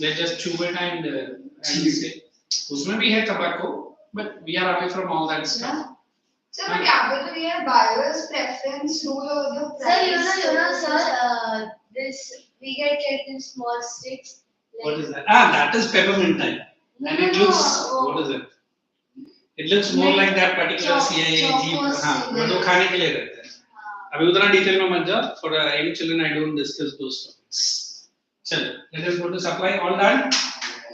Speaker 1: they just chew it and say उसमें भी है tobacco But we are away from all that stuff.
Speaker 5: Yeah. So, but capital year buyer's preference rule over the price.
Speaker 4: Sir, this we get it in small sticks.
Speaker 1: What is that? Ah, that is peppermint type. And it looks, what is it? It looks more like that particular CIA jeep. हाँ, but वो खाने के लिए रहता है. अभी उतना detail में मत जाओ. For any children, I don't discuss those topics. चलो, let us go to supply. All done.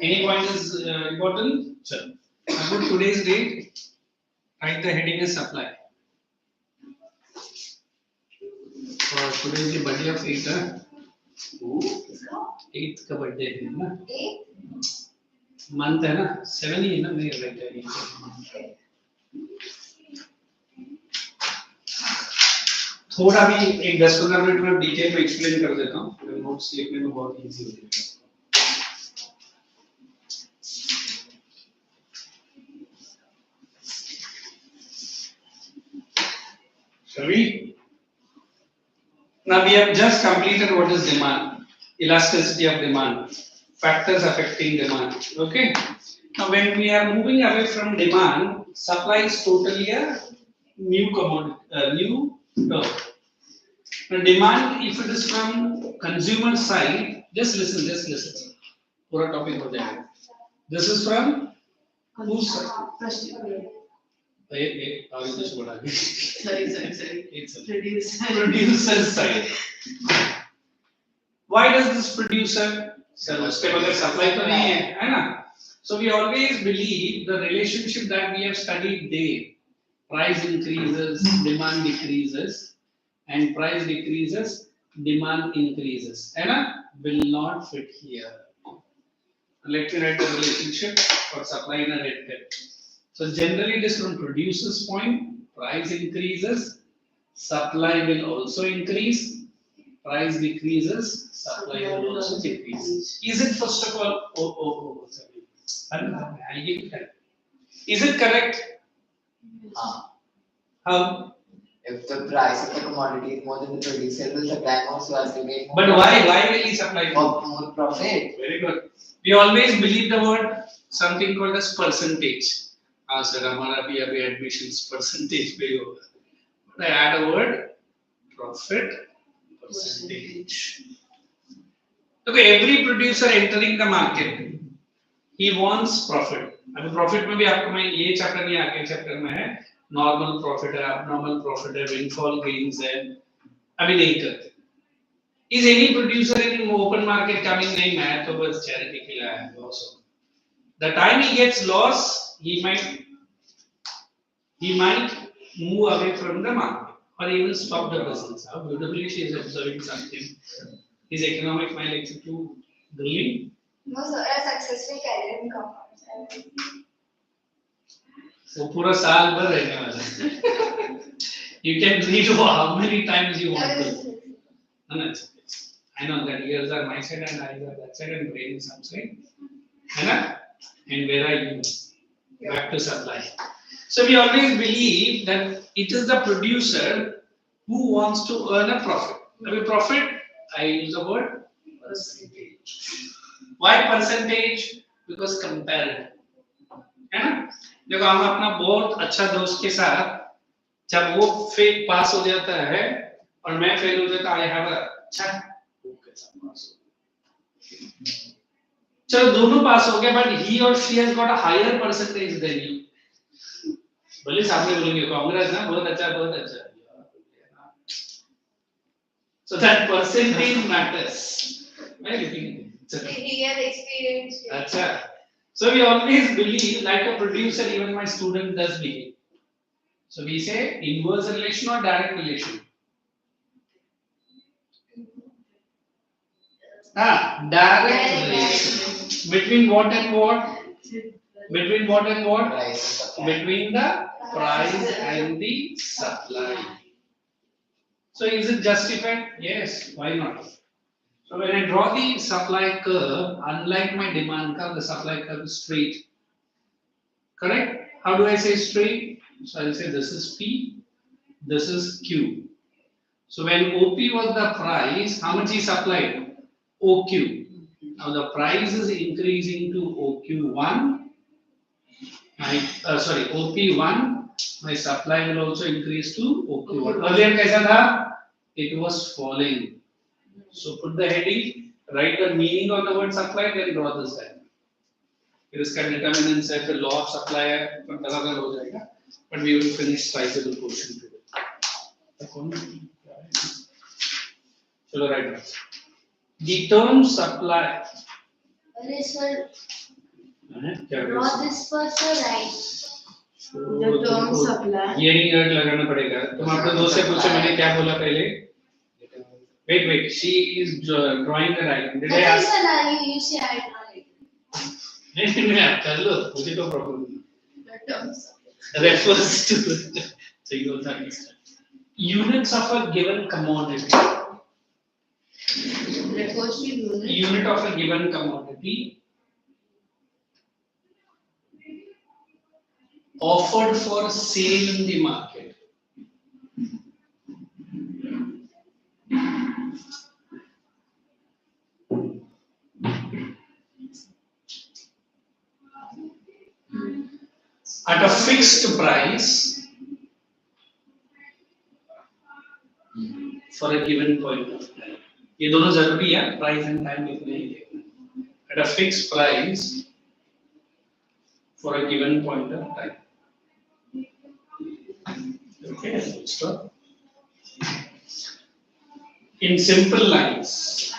Speaker 1: Any point is important? चलो. About today's date, write the heading as supply. For today is the birthday of 8th. Huh? 8th का birthday है ना?
Speaker 5: 8?
Speaker 1: Month है ना? 7 ही है ना? नहीं right है. थोड़ा भी एक 10-15 मिनट में डिटेल में एक्सप्लेन कर देता हूँ. फिर नोट्स लिखने में बहुत इजी हो जाएगा. Shall we? Now we have just completed what is demand, elasticity of demand, factors affecting demand. Okay. Now when we are moving away from demand, supply is totally a new commodity, new term. Now demand, if it is from consumer side, just listen, just listen. Pura topic ho jayega. This is from whose side?
Speaker 2: Sorry.
Speaker 1: It's a
Speaker 2: Producer.
Speaker 1: producer side. Why does this producer? Sir, उसके बगैर supply तो नहीं है ना? So we always believe the relationship that we have studied there, price increases, demand decreases, and price decreases, demand increases, है ना? Will not fit here. Let me write the relationship for supply in a red pen. So generally it is from producer's point, price increases, supply will also increase, price decreases, supply will also decrease. Is it first of all, sorry. I'll give it. Is it correct? How?
Speaker 3: If the price of the commodity is more than the producer will supply more, so as to get more.
Speaker 1: But why will he supply more?
Speaker 3: More profit.
Speaker 1: Very good. We always believe the word something called as percentage. हाँ sir हमारा भी अभी admissions percentage पे ही होगा. But I add a word profit percentage. Okay, every producer entering the market, he wants profit. अभी profit में भी आपको मैं ये चैप्टर नहीं आगे चैप्टर में है normal profit है, abnormal profit है, windfall gains है. अभी नहीं करते. Is any producer in open market coming? नहीं मैं तो बस charity के लिए आया हूँ. The time he gets loss, he might move away from the market or even stop the business. How beautifully she is observing something. His economic mind is too brilliant.
Speaker 5: No, sir, a successful career in commerce.
Speaker 1: वो पूरा साल भर रहने वाला है. You can read how many times you want to. No, I know that ears are my side and eyes are that side and brain is some side. And where are you? Back to supply. So we always believe that it is the producer who wants to earn a profit. Now, profit, I use the word percentage. Why percentage? Because comparative. है ना? देखो हम अपना बहुत अच्छा दोस्त के साथ जब वो फेल पास हो जाता है और मैं फेल हो जाता I have a अच्छा वो कैसा पास हो चलो दोनों पास हो गए but he or she has got a higher percentage than you. भले सामने बोलेंगे कांग्रेस ना बहुत अच्छा. So that percentage matters. Right?
Speaker 4: He has experience.
Speaker 1: अच्छा. So we always believe like a producer, even my student does believe. So we say inverse relation or direct relation. Direct relation. Between what and what? Between what and what?
Speaker 3: Price.
Speaker 1: Between the price and the supply. So is it justified? Yes, why not? So when I draw the supply curve, unlike my demand curve, the supply curve is straight. Correct? How do I say straight? So I'll say this is P, this is Q. So when OP was the price, how much is supplied? OQ. Now the price is increasing to OQ1 my sorry OP1, my supply will also increase to OP1. Earlier कैसा था? It was falling. So put the heading, write the meaning of the word supply, then draw this diagram. फिर इसका determinants है, फिर law of supply है, अलग अलग हो जाएगा. But we will finish sizable portion today. चलो right. The term supply.
Speaker 4: अरे सर,
Speaker 1: क्या
Speaker 4: draw this first or right?
Speaker 2: The term supply.
Speaker 1: Hearing aid लगाना पड़ेगा. तुम अपने दोस्त से पूछो मैंने क्या बोला पहले. Wait. She is drawing the diagram. Did I ask?
Speaker 4: You say I draw it.
Speaker 1: नहीं कर लो. मुझे तो problem नहीं.
Speaker 2: The term supply.
Speaker 1: Refers to so you don't understand. Units of a given commodity.
Speaker 2: Refers to unit.
Speaker 1: Unit of a given commodity offered for sale in the market. At a fixed price for a given point of time. ये दोनों जरूरी है, price and time लिखने ही लिखना. At a fixed price for a given point of time. Okay, full stop. In simple lines,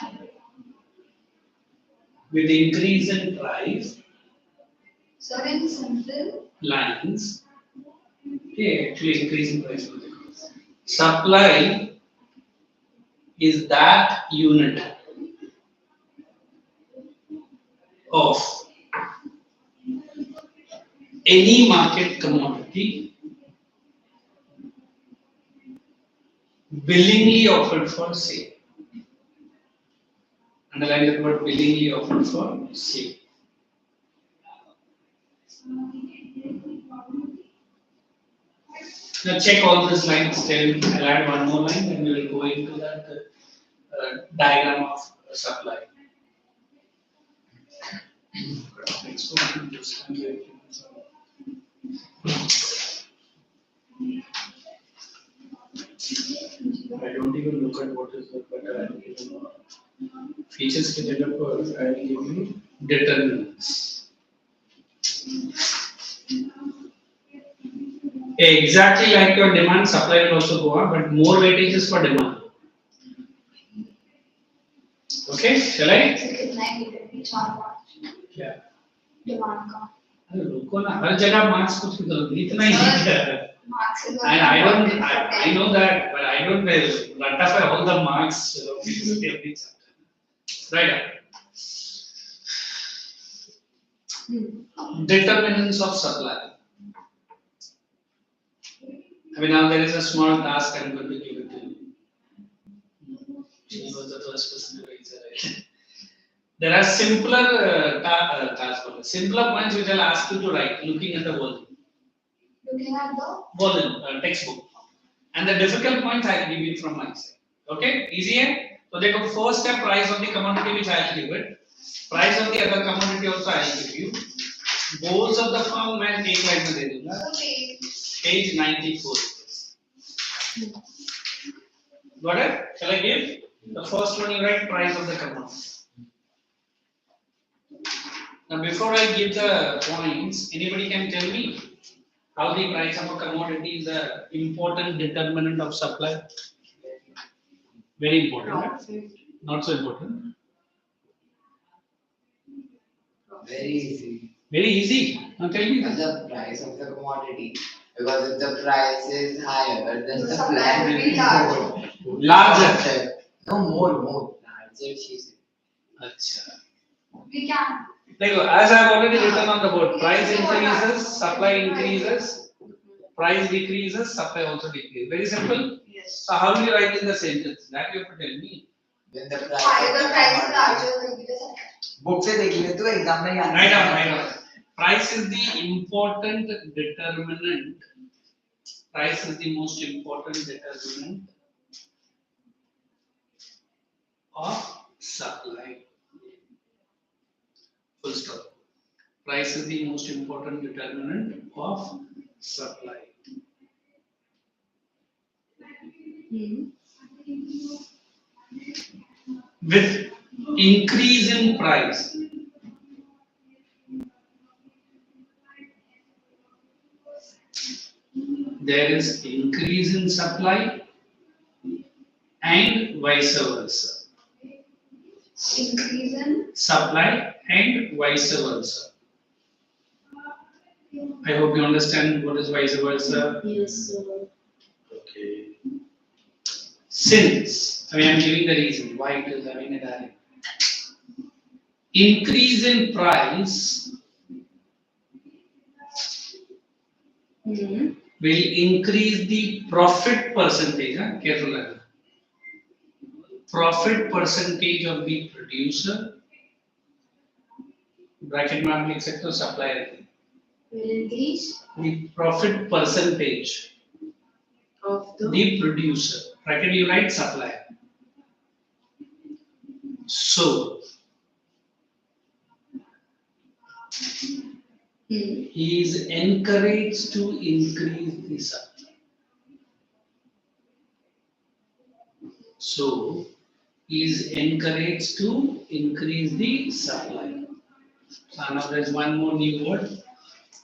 Speaker 1: with increase in price,
Speaker 5: So in simple,
Speaker 1: lines, okay, actually increase in price. Supply is that unit of any market commodity willingly offered for sale. Underline the word willingly offered for sale. Now check all these lines. Then I'll add one more line, and we will go into that diagram of supply. Next one, just I don't even look at what is the but I will give you features के जगह पर I will give you determinants. Exactly like your demand, supply will also go up, but more weightage is for demand. Okay, shall I?
Speaker 5: so कितना ही depends on what
Speaker 1: क्या?
Speaker 5: demand का.
Speaker 1: अरे रुको ना, हर जगह मार्क्स कुछ इतना ही है.
Speaker 5: Marks is
Speaker 1: And I know that, but I don't ratify all the marks. Every chapter. Right. Determinants of supply. I mean, now there is a small task I'm going to give it to you. She was the first person to raise it. Right? There are simpler simpler points which I'll ask you to write, looking at the volume.
Speaker 5: looking at the
Speaker 1: Volume, textbook. And the difficult points I'll give you from my side. Okay, easy है? So देखो first step price of the commodity which I'll give it. Price of the other commodity also I'll give you. Goals of the firm मैं एक line में दे दूँगा.
Speaker 5: okay.
Speaker 1: Page 94. Got it? Shall I give? The first one you write price of the commodity. Now before I give the points, anybody can tell me how the price of a commodity is an important determinant of supply? Very important. Right? Not so important.
Speaker 3: Very easy.
Speaker 1: Very easy. Now tell me.
Speaker 3: The price of the commodity. Because if the price is higher, then
Speaker 5: The
Speaker 3: the
Speaker 5: supply
Speaker 3: supply
Speaker 5: will
Speaker 3: will
Speaker 5: be
Speaker 3: be
Speaker 5: larger.
Speaker 3: more.
Speaker 1: Larger.
Speaker 3: No, more. Larger, she said.
Speaker 1: Acha.
Speaker 5: We can.
Speaker 1: As I have already written on the board, price increases, supply increases, price decreases, supply also decreases. Very simple.
Speaker 2: Yes.
Speaker 1: So how do you write in the sentence? That you have to tell me.
Speaker 3: When the price
Speaker 5: Higher
Speaker 3: of
Speaker 5: the price is
Speaker 3: commodity-
Speaker 5: larger will be the supply.
Speaker 3: Book से देख ले तो exam में याद
Speaker 1: Write down. Price is the important determinant. Price is the most important determinant of supply. Full stop. Price is the most important determinant of supply. With increase in price, there is increase in supply and vice versa.
Speaker 5: Increase in
Speaker 1: Supply and vice versa. I hope you understand what is vice versa.
Speaker 2: Yes, sir.
Speaker 1: Okay. Since, I mean, I'm giving the reason why it is having a direct. Increase in price will increase the profit percentage. Careful. Profit percentage of the producer. Bracket में आप लिख सकते हो supplier.
Speaker 2: Will increase
Speaker 1: The profit percentage
Speaker 2: of
Speaker 1: the producer. Bracket you write supplier. So he is encouraged to increase the supply. So he is encouraged to increase the supply. So now there is one more new word.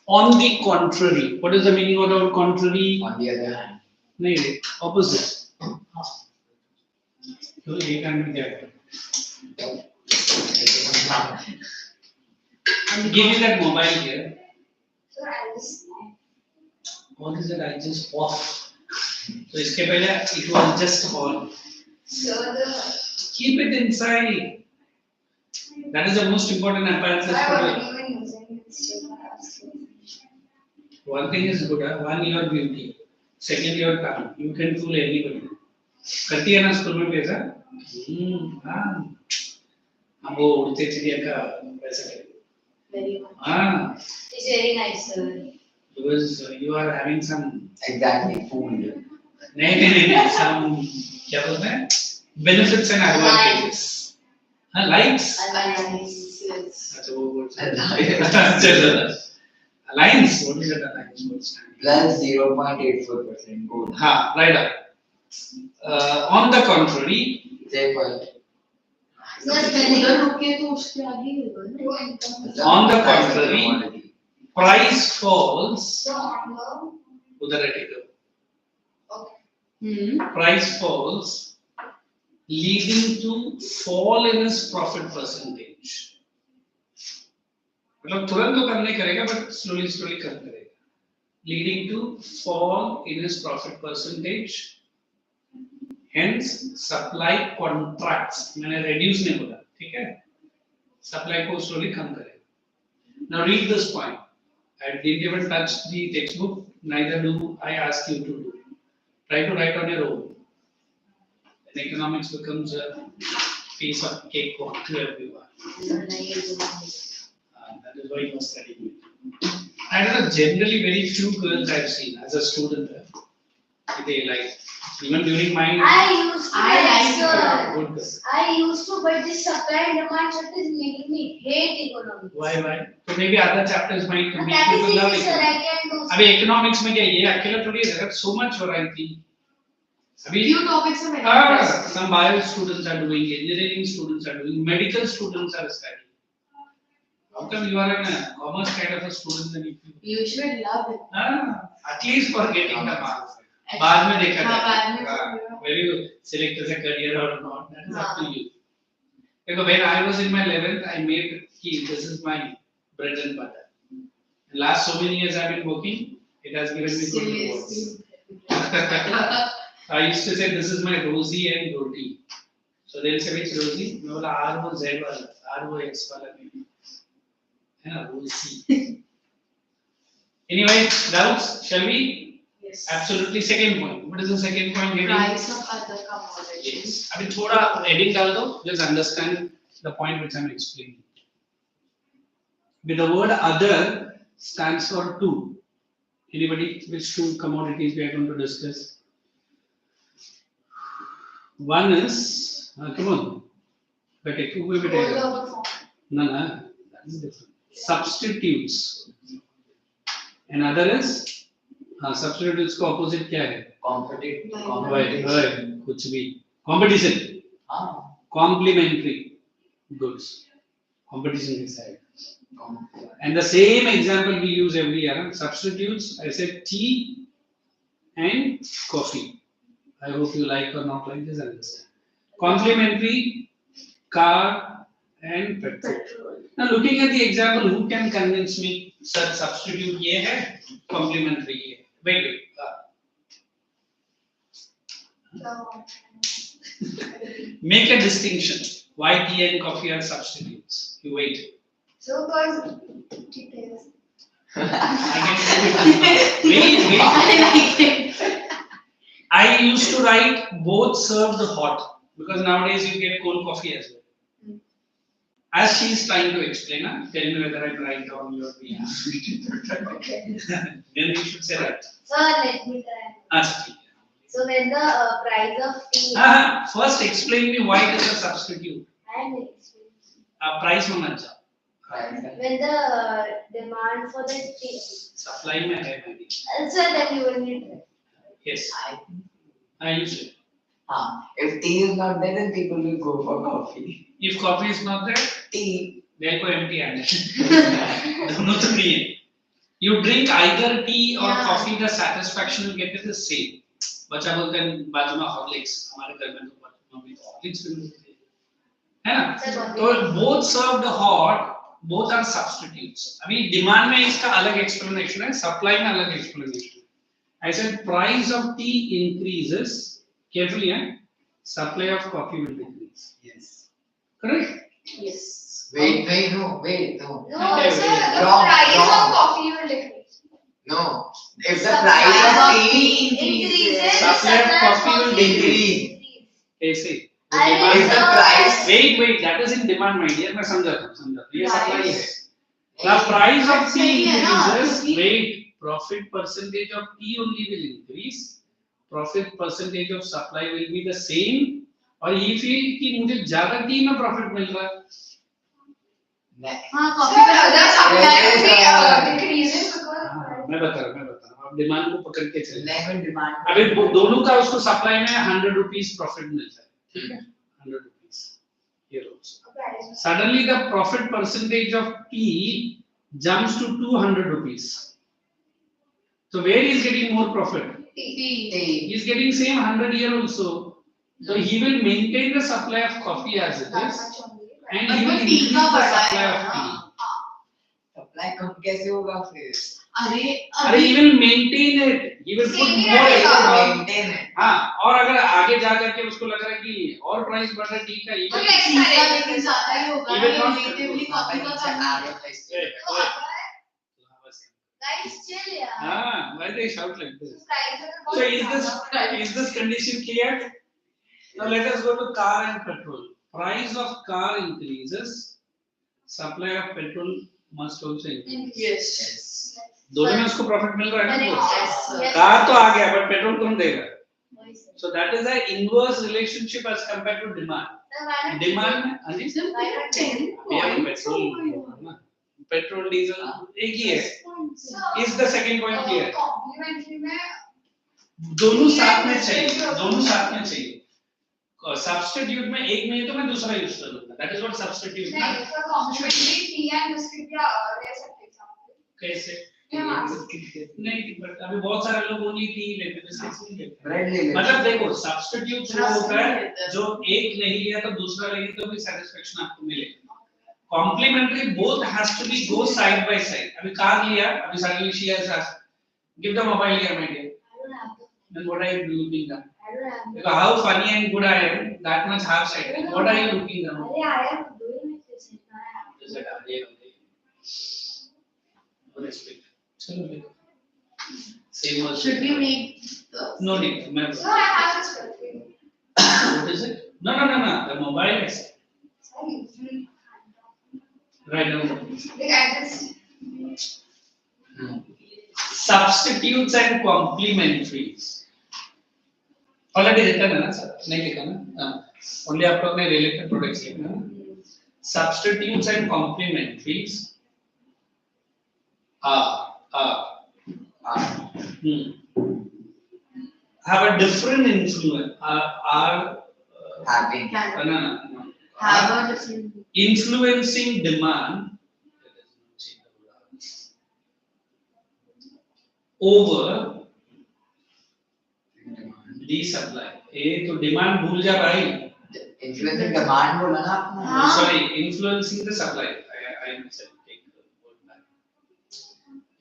Speaker 1: On the contrary, what is the meaning of the word contrary?
Speaker 3: On the other hand.
Speaker 1: No, opposite. So you can be there. Give me that mobile here.
Speaker 5: so I just
Speaker 1: What is it? I just off. So इसके पहले it was just on.
Speaker 5: so the
Speaker 1: Keep it inside. That is the most important appliances
Speaker 5: I
Speaker 1: for
Speaker 5: wasn't
Speaker 1: you.
Speaker 5: even using it still when I was doing it.
Speaker 1: One thing is good. One, your beauty. Second, your tongue. You can fool anybody. करती है ना school में भी ऐसा? हाँ. हम वो उड़ते चिड़िया का वैसा करें.
Speaker 2: very much.
Speaker 1: हाँ.
Speaker 2: It's very nice, sir.
Speaker 1: Because you are having some.
Speaker 3: Exactly, food.
Speaker 1: नहीं. Some क्या बोलते हैं? Benefits and advantages. हाँ, likes.
Speaker 2: Alliance, yes.
Speaker 1: अच्छा वो बोल.
Speaker 3: Alliance.
Speaker 1: Alliance. What is that alliance? What's that?
Speaker 3: Plus 0.84% gold.
Speaker 1: हाँ, right up. On the contrary,
Speaker 3: Say point.
Speaker 2: Sir, उधर रुके तो उसके आगे ही होगा ना?
Speaker 5: True income.
Speaker 1: On the contrary, price falls.
Speaker 5: So on the
Speaker 1: उधर रहेगा.
Speaker 5: okay.
Speaker 1: Price falls, leading to fall in his profit percentage. मतलब तुरंत तो कम नहीं करेगा, but slowly कम करेगा. Leading to fall in his profit percentage. Hence, supply contracts. मैंने reduce नहीं बोला, ठीक है? Supply को slowly कम करेगा. Now read this point. I didn't even touch the textbook. Neither do I ask you to do. Try to write on your own. And economics becomes a piece of cake to everyone. That is why you must study it. I don't know, generally very few girls I've seen as a student. They like, even during my
Speaker 4: I used to
Speaker 2: I like
Speaker 4: sir.
Speaker 1: good girl.
Speaker 4: I used to, but this supply and demand chapter is making me hate economics.
Speaker 1: Why? So maybe other chapters might
Speaker 4: And
Speaker 1: make
Speaker 4: that is
Speaker 1: people love
Speaker 4: easy, sir.
Speaker 1: it.
Speaker 4: I can do.
Speaker 1: अभी economics में क्या ये अकेला थोड़ी है, there are so much variety. अभी
Speaker 2: Few topics are very
Speaker 1: Ah,
Speaker 2: interesting.
Speaker 1: some bio students are doing, engineering students are doing, medical students are studying. How come you are a commerce kind of a student and
Speaker 2: You should love it.
Speaker 1: at least for getting the marks. बाद में देखा
Speaker 2: हाँ, बाद में
Speaker 1: जाएगा. Whether you select as a career or not, that is up to
Speaker 2: हाँ.
Speaker 1: you. Because when I was in my 11th, I made key. This is my bread and butter. Last so many years I've been working, it has given me good rewards. I used to say this is my Rosie and roti. So they'll say which Rosie? मैं बोला R वो Z वाला, R वो X वाला नहीं. है ना Rosie. Anyway, doubts? Shall we?
Speaker 2: Yes.
Speaker 1: Absolutely. Second point. What is the second point? Heading?
Speaker 2: Price of other commodities.
Speaker 1: Yes. अभी थोड़ा heading डाल दो. Just understand the point which I'm explaining. With the word other stands for two. Anybody? Which two commodities we are going to discuss? One is, come on. But
Speaker 5: Gold over form.
Speaker 1: No, that is different. substitutes. Another is substitutes का opposite क्या है?
Speaker 3: Competitive.
Speaker 1: कुछ भी competition. Complementary goods. Competition के side. And the same example we use every year. Substitutes, I said tea and coffee. I hope you like or not like this. Understand. Complementary, car and petrol. Now looking at the example, who can convince me? Sir, substitute ये है, complementary ये. Wait. Make a distinction. Why tea and coffee are substitutes? You wait.
Speaker 5: So cause details.
Speaker 1: I can wait. I used to write both served hot because nowadays you get cold coffee as well. As she is trying to explain, tell me whether I'm right on your behalf.
Speaker 5: Okay.
Speaker 1: Then you should say that.
Speaker 4: Sir, let me try. So when the price of tea
Speaker 1: First, explain me why it is a substitute.
Speaker 4: and
Speaker 1: Price होना चाहिए.
Speaker 4: when the demand for the tea,
Speaker 1: Supply में है भाई.
Speaker 4: sir, then you will need it.
Speaker 1: Yes. I used it.
Speaker 3: If tea is not there, then people will go for coffee.
Speaker 1: If coffee is not there,
Speaker 3: Tea.
Speaker 1: they'll go empty handed. दोनों तो नहीं है. You drink either tea or
Speaker 4: Yeah.
Speaker 1: coffee, the satisfaction you get is the same. बच्चा बोलते हैं बाजू में Horlicks, हमारे घर में तो मम्मी तो हॉर्लिक्स भी मिलती है ना? तो both served hot, both are substitutes. अभी डिमांड में इसका अलग explanation है, सप्लाई में अलग explanation है. I said price of tea increases, carefully supply of coffee will decrease.
Speaker 3: Yes.
Speaker 1: Correct?
Speaker 4: Yes.
Speaker 3: Wait, no.
Speaker 5: No,
Speaker 1: Okay,
Speaker 5: sir, the
Speaker 3: wrong,
Speaker 5: price
Speaker 3: wrong.
Speaker 5: of coffee will decrease.
Speaker 3: No. If the
Speaker 5: Supply
Speaker 3: price of
Speaker 5: of
Speaker 3: tea
Speaker 5: Increases.
Speaker 1: Supply of coffee will
Speaker 3: decrease.
Speaker 1: कैसे?
Speaker 4: अरे
Speaker 3: If the price
Speaker 1: Wait, that is in demand, my dear. मैं समझाता हूँ. ये supply है.
Speaker 3: Price.
Speaker 1: The price of tea
Speaker 2: सही है ना,
Speaker 1: increases.
Speaker 2: क्योंकि-
Speaker 1: Wait, profit percentage of tea only will increase. Profit percentage of supply will be the same. और ये फील कि मुझे ज्यादा टी में प्रॉफिट मिल रहा है.
Speaker 2: हाँ
Speaker 5: Sir,
Speaker 2: कॉफी का
Speaker 5: the supply will be
Speaker 3: Yes,
Speaker 5: decreases because
Speaker 1: मैं बता रहा हूँ. आप डिमांड को पकड़ के चले.
Speaker 3: level demand.
Speaker 1: अभी दोनों का उसको सप्लाई में 100 रुपीस प्रॉफिट मिलता है. ठीक है? 100 rupees. Here also. Suddenly the profit percentage of tea jumps to 200 rupees. So where is getting more profit?
Speaker 2: T
Speaker 1: He is getting same 100 here also. So he will maintain the supply of coffee as it is, and he will
Speaker 2: T
Speaker 1: increase
Speaker 2: का
Speaker 1: the
Speaker 2: बढ़ा
Speaker 1: supply
Speaker 2: है
Speaker 1: of
Speaker 2: ना.
Speaker 1: tea.
Speaker 3: Supply कम कैसे होगा फिर?
Speaker 2: अरे
Speaker 1: अरे he will maintain it. He will put
Speaker 5: Same
Speaker 1: more
Speaker 5: रहेगा.
Speaker 1: effort on.
Speaker 3: Maintain it.
Speaker 1: हाँ, और अगर आगे जा करके उसको लग रहा है कि और प्राइस बढ़ रहा है टी का, he
Speaker 5: तो
Speaker 1: will-
Speaker 5: next
Speaker 2: टी का लेकिन ज्यादा ही होगा
Speaker 1: Even
Speaker 2: ना
Speaker 1: not-
Speaker 2: रिलेटिवली कॉफी का कम है.
Speaker 4: Guys, chill, yeah.
Speaker 1: Why they shout like this?
Speaker 5: price
Speaker 1: So is this condition clear? Now let us go to car and petrol. Price of car increases, supply of petrol must also increase.
Speaker 2: Yes.
Speaker 1: दोनों में उसको profit मिल रहा है ना?
Speaker 2: Yes, sir.
Speaker 1: Car तो आ गया, but petrol कौन देगा?
Speaker 4: वही sir.
Speaker 1: So that is an inverse relationship as compared to demand.
Speaker 4: Sir, why not
Speaker 1: Demand में अजी
Speaker 2: सिर्फ 10
Speaker 1: ये पेट्रोल पेट्रोल डीजल एक ही है. Is the second point clear?
Speaker 5: complimentary में
Speaker 1: दोनों साथ में चाहिए. सब्स्टिट्यूट में एक नहीं तो मैं दूसरा यूज कर लूंगा. That is what substitute है.
Speaker 5: नहीं for complimentary tea and biscuit या ले सकते हैं example.
Speaker 1: कैसे?
Speaker 5: Yeah.
Speaker 1: नहीं, but अभी बहुत सारे लोग ओनली टी लेते हैं, बिस्किट्स नहीं लेते.
Speaker 3: Bread ले लेते.
Speaker 1: मतलब देखो सब्स्टिट्यूट वो होता है
Speaker 2: लेते हैं.
Speaker 1: जो एक नहीं लिया तो दूसरा लेंगे तो भी सेटिस्फेक्शन आपको मिलेगा. Complementary both has to be go side by side. अभी कार लिया, अभी suddenly she has asked, give the mobile here, my dear.
Speaker 4: I don't have the.
Speaker 1: Then what are you looking at?
Speaker 4: I don't have the.
Speaker 1: Because how funny and good I am, that much half sighted. What are you looking at?
Speaker 4: अरे I am doing it this is not.
Speaker 1: Is it no respect. चलो देखो. Same also.
Speaker 2: Should we make the
Speaker 1: No need. मैं
Speaker 5: So I have this for you.
Speaker 1: what is it? No. The mobile is
Speaker 5: Sorry.
Speaker 1: right now.
Speaker 5: Like I just
Speaker 1: Substitutes and complementaries. Already written है ना sir? नहीं लिखा ना? Only आपको अपने related products लिखना है. Substitutes and complementaries Have a different influence. Are
Speaker 3: Having.
Speaker 1: no.
Speaker 2: Have a different.
Speaker 1: Influencing demand over the supply. ये तो demand भूल जा भाई.
Speaker 3: Influencing demand बोला ना आपने.
Speaker 2: हाँ.
Speaker 1: Sorry, influencing the supply. I said take the word back.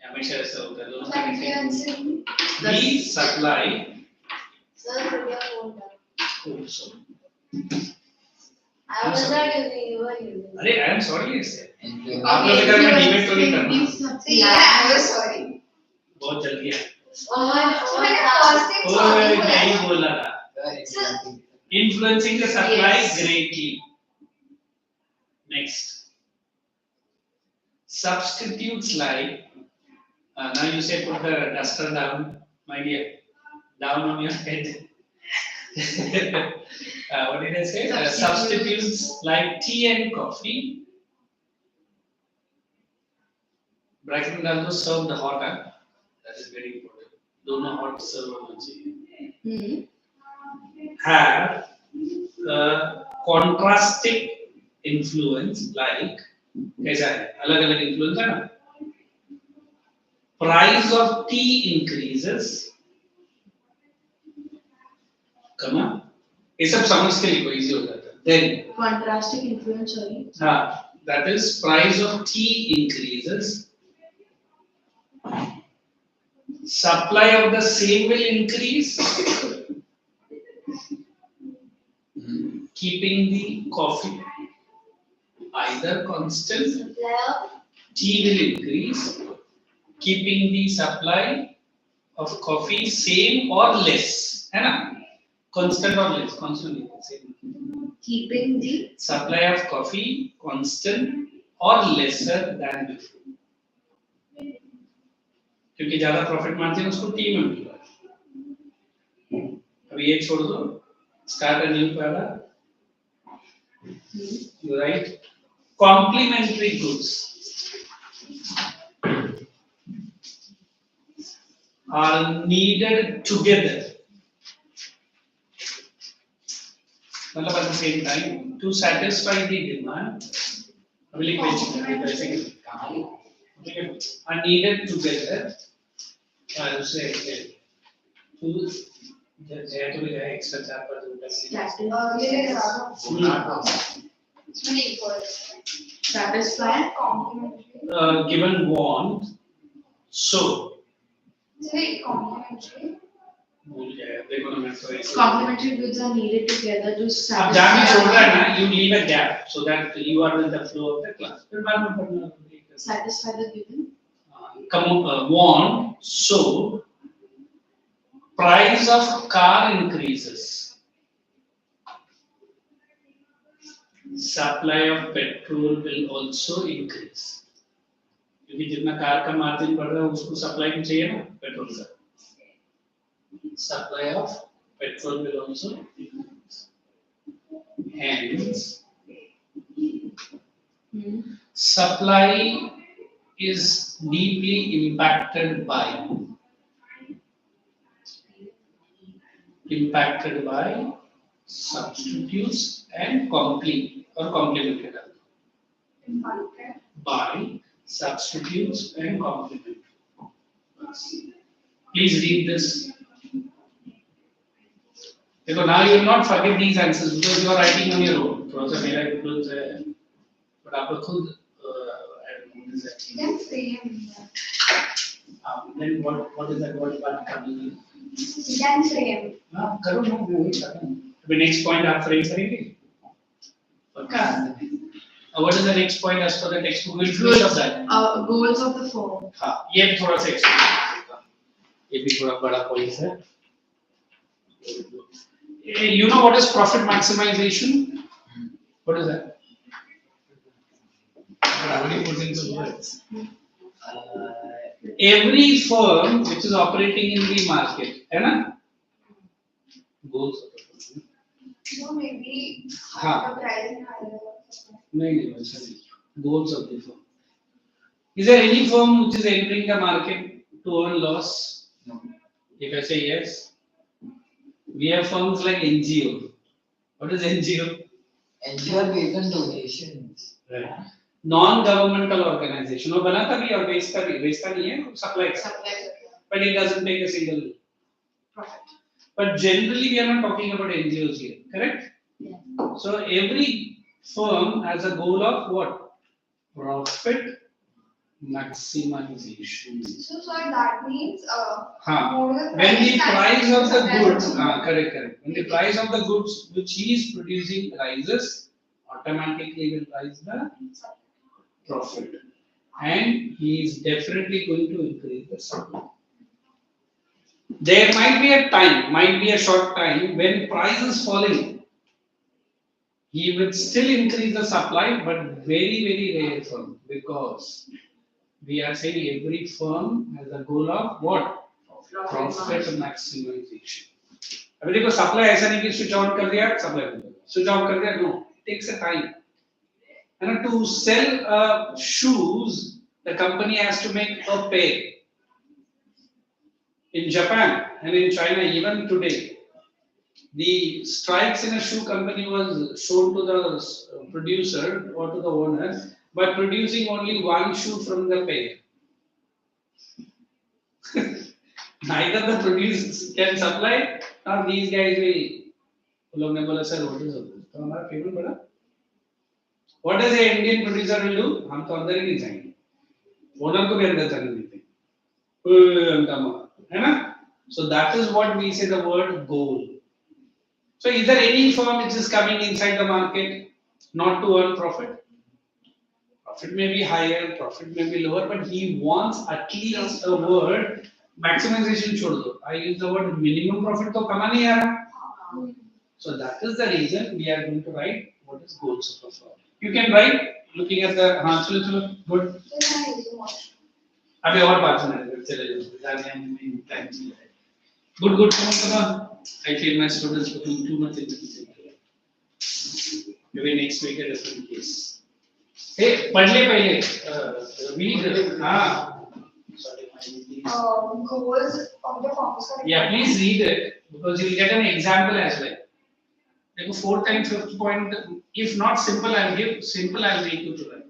Speaker 1: हमेशा ऐसा होता है दोनों
Speaker 5: Influencing.
Speaker 1: the supply.
Speaker 4: Sir, put your phone down.
Speaker 1: Oh, sorry.
Speaker 4: I was not using, you were using.
Speaker 1: अरे I am sorry ऐसे.
Speaker 3: Influencing.
Speaker 1: आप लोग इधर में debate तो नहीं करना.
Speaker 5: See, I was sorry.
Speaker 1: बहुत जल्दी है.
Speaker 5: So मैंने first thing sorry
Speaker 1: ओए
Speaker 5: बोला.
Speaker 1: नहीं बोला था.
Speaker 3: Influencing.
Speaker 1: Influencing the supply
Speaker 2: Yes.
Speaker 1: greatly. Next. Substitutes like, now you say put the duster down, my dear, down on your head. What did I say? Substitutes like tea and coffee. Bracket में डाल दो served hot. That is very important. दोनों hot serve होना चाहिए. Have contrasting influence like कैसा है अलग अलग influence है ना price of tea increases कमा ये सब समझ के लिखो easy हो जाता है then
Speaker 2: Contrasting influence, sorry.
Speaker 1: हाँ that is price of tea increases supply of the same will increase keeping the coffee either constant,
Speaker 4: Supply of
Speaker 1: tea will increase, keeping the supply of coffee same or less, है ना? Constant or less, constant same.
Speaker 2: Keeping the
Speaker 1: Supply of coffee constant or lesser than before. क्योंकि ज़्यादा profit margin उसको T में मिला. अभी ये छोड़ दो, start a new paragraph. You write complementary goods are needed together. मतलब at the same time to satisfy the demand. अगली page are needed together. उसे to जैसे तो भी है extra चार पर दो
Speaker 2: status,
Speaker 5: ये लगा इसमें एक और
Speaker 2: satisfy,
Speaker 5: complimentary.
Speaker 1: given want so
Speaker 5: Say complimentary.
Speaker 1: भूल गया देखो ना मैं तो ऐसे
Speaker 2: complementary goods are needed together to
Speaker 1: अब जहाँ भी छोड़ रहा
Speaker 2: satisfy,
Speaker 1: है ना you leave a gap so that you are in the flow of the class फिर बाद में पढ़ना
Speaker 2: satisfy the given.
Speaker 1: want so price of car increases supply of petrol will also increase क्योंकि जितना कार का margin बढ़ रहा है उसको सप्लाई भी चाहिए ना पेट्रोल का supply of petrol will also increase hence supply is deeply impacted by substitutes and complemented by substitutes and complementary. Please read this. Because now you will not forget these answers because you are writing on your own. थोड़ा सा मेरा influence है, but आप लोग खुद what is that?
Speaker 5: You can frame.
Speaker 1: Then what is that word part coming in?
Speaker 5: You can frame.
Speaker 1: हाँ करो ना मैं वही कर रहा हूँ. अभी next point आप frame करेंगे. पक्का. What is the next point as per the textbook? We'll finish up that.
Speaker 2: Goals of the firm.
Speaker 1: हाँ ये भी थोड़ा सा explain. ये भी थोड़ा बड़ा point है. You know what is profit maximization? What is that? Nobody puts into words. Every firm which is operating in the market, है ना? Goals of the firm.
Speaker 5: So maybe
Speaker 1: हाँ.
Speaker 5: the price is higher.
Speaker 1: नहीं वैसा नहीं. Goals of the firm. Is there any firm which is entering the market to earn loss?
Speaker 3: No.
Speaker 1: If I say yes, we have firms like NGO. What is NGO?
Speaker 3: NGO based on donations.
Speaker 1: Right. Non-governmental organization. वो बनाता भी और बेचता नहीं है, supply करता है.
Speaker 2: Supply.
Speaker 1: But it doesn't take a single
Speaker 2: Profit.
Speaker 1: But generally, we are not talking about NGOs here, correct?
Speaker 2: Yeah.
Speaker 1: So every firm has a goal of what? Profit maximization.
Speaker 5: So that means
Speaker 1: Huh.
Speaker 5: more the
Speaker 1: When the price of the
Speaker 5: supply
Speaker 1: goods,
Speaker 5: also-
Speaker 1: correct. When the price of the goods which he is producing rises, automatically will rise the profit, and he is definitely going to increase the supply. There might be a time, might be a short time when price is falling. He will still increase the supply, but very rare firm, because we are saying every firm has a goal of what? Profit maximization. अभी देखो supply ऐसा नहीं कि switch on कर दिया supply बंद हो गया, switch off कर दिया, no, it takes a time. And to sell shoes, the company has to make a pair. In Japan and in China, even today, the strikes in a shoe company was shown to the producer or to the owner by producing only one shoe from the pair. Neither the producer can supply, nor these guys will. लोग ने बोला sir what is all this? तो हमारा payment बढ़ा. What does the Indian producer will do? हम तो अंदर ही नहीं जाएंगे. ओनर को भी अंदर जाने देते. है ना? So that is what we say the word goal. So is there any firm which is coming inside the market not to earn profit? Profit may be higher, profit may be lower, but he wants at least a word maximization छोड़ दो. I use the word minimum profit तो कमा नहीं आ रहा. So that is the reason we are going to write what is goals of a firm. You can write looking at the हाँ चलो good. अभी और बात सुनाएंगे चले जाओ जाने हम टाइम चले जाए. Good come on. I feel my students looking too much into this. Maybe next week a different case. Hey, पढ़ ले पहले. Read. हाँ. Sorry,
Speaker 5: goals of the firms.
Speaker 1: Yeah, please read it because you will get an example as well. Like 4th and 5th point, if not simple, I'll give simple. I'll make you to write.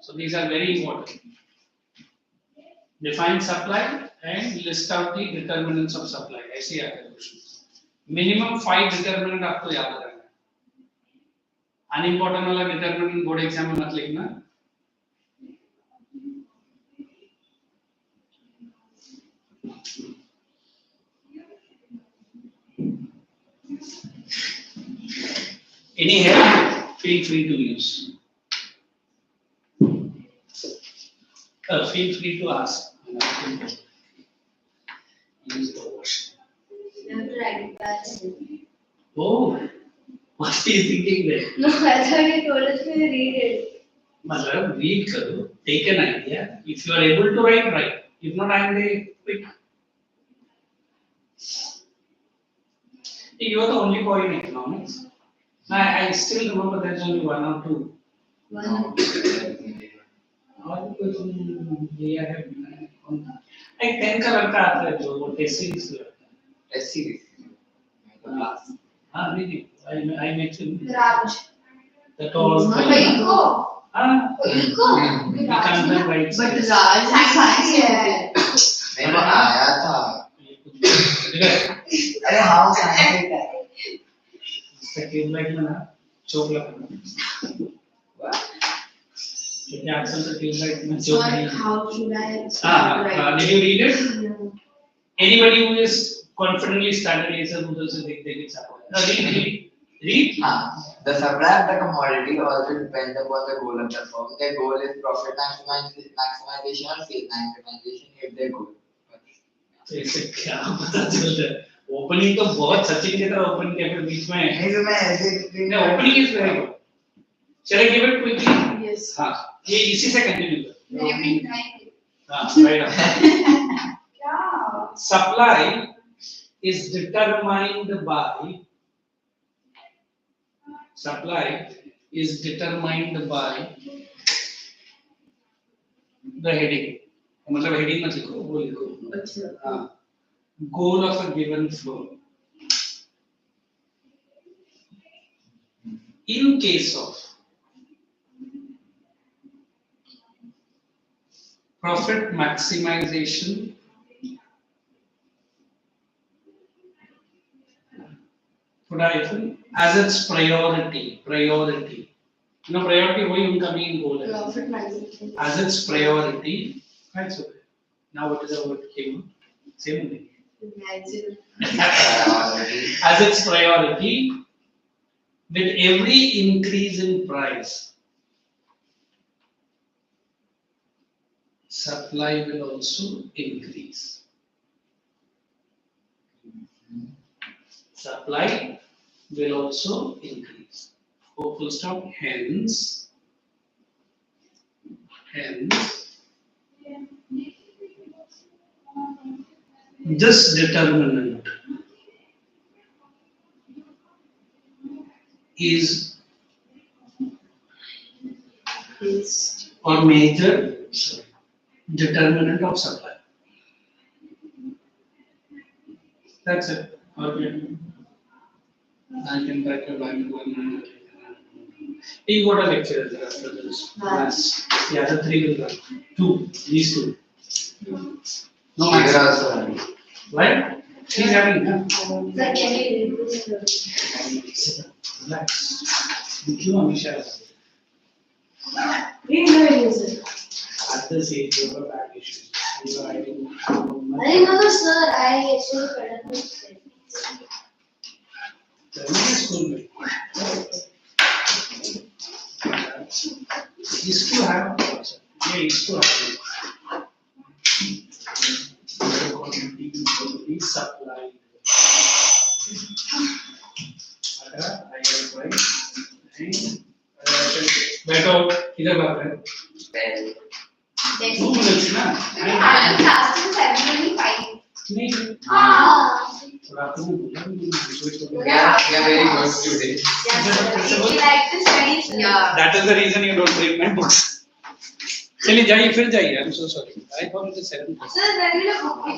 Speaker 1: So these are very important. Define supply and list out the determinants of supply. ऐसे आता है question. Minimum 5 determinant आपको याद रखना है. Unimportant वाला determinant board exam में मत लिखना. Any help? Feel free to use. Feel free to ask. Use the wash.
Speaker 5: You have to write it back.
Speaker 1: Oh, what are you thinking there?
Speaker 5: No, I thought you told us to read it.
Speaker 1: मतलब read करो, take an idea. If you are able to write, write. If not, I am very quick. You are the only boy in economics. I still remember there's only 1 or 2.
Speaker 3: No.
Speaker 1: और कोई तुम लिया है एक 10 का लड़का आता है जो वो टेस्ट सीरीज करता है.
Speaker 3: Let's see this. Class.
Speaker 1: हाँ नहीं I mentioned
Speaker 5: Raj.
Speaker 1: the tall
Speaker 5: Icco.
Speaker 1: हाँ
Speaker 5: Icco.
Speaker 1: we can't then write
Speaker 2: But
Speaker 1: series.
Speaker 2: Raj is science है.
Speaker 3: नहीं वो आया था. अरे हाँ साइंस का है.
Speaker 1: इसका ट्यूबलाइट में ना चौक लगना. क्योंकि आजकल तो ट्यूबलाइट में चौक
Speaker 2: Sorry,
Speaker 1: नहीं.
Speaker 2: how should I
Speaker 1: Did you read it?
Speaker 2: No.
Speaker 1: Anybody who is confidently started answer Google से देख देख के read.
Speaker 3: The supply of the commodity also depends upon the goal of the firm. Their goal is profit maximization or sales maximization if their goal.
Speaker 1: तो इससे क्या पता चलता है. ओपनिंग तो बहुत सचिन की तरह ओपन किया फिर बीच में.
Speaker 3: नहीं तो मैं ऐसे
Speaker 1: नहीं ओपनिंग इज वेरी गुड. चलो गिव इट क्विकली.
Speaker 2: Yes.
Speaker 1: हाँ ये इसी से कंटिन्यू कर.
Speaker 5: नहीं.
Speaker 1: हाँ राइट.
Speaker 5: क्या?
Speaker 1: Supply is determined by the heading. मतलब heading मत लिखो, वो लिखो.
Speaker 2: अच्छा.
Speaker 1: हाँ. Goal of a given flow. In case of profit maximization, as its priority. You know, priority वही उनका main goal है.
Speaker 5: Profit maximization.
Speaker 1: As its priority, that's okay. Now what is the word came? Same thing. As its priority, with every increase in price, supply will also increase. Supply will also increase. Full stop. Hence, this determinant is or major determinant of supply. That's it. Okay. I can back your line. You got a lecture after this. Maths. Yeah, the three will run. These two. No maths. Right? She's having, huh? Relax. You Amisha. At this age, you have back issues. You are writing.
Speaker 4: I remember, sir, I actually forgot.
Speaker 1: School में. इसको है. ये इसको है. Supply. अगर I am right. बैठो इधर बात है. 2 minutes ना.
Speaker 5: Class is 7:25.
Speaker 1: नहीं.
Speaker 5: हाँ.
Speaker 1: रात को
Speaker 3: We are very good students.
Speaker 4: You like to study, sir?
Speaker 5: Yeah.
Speaker 1: That is the reason you don't read my books. चलिए जाइए फिर जाइए. I'm so sorry. I thought it was 7.
Speaker 4: Sir, then you book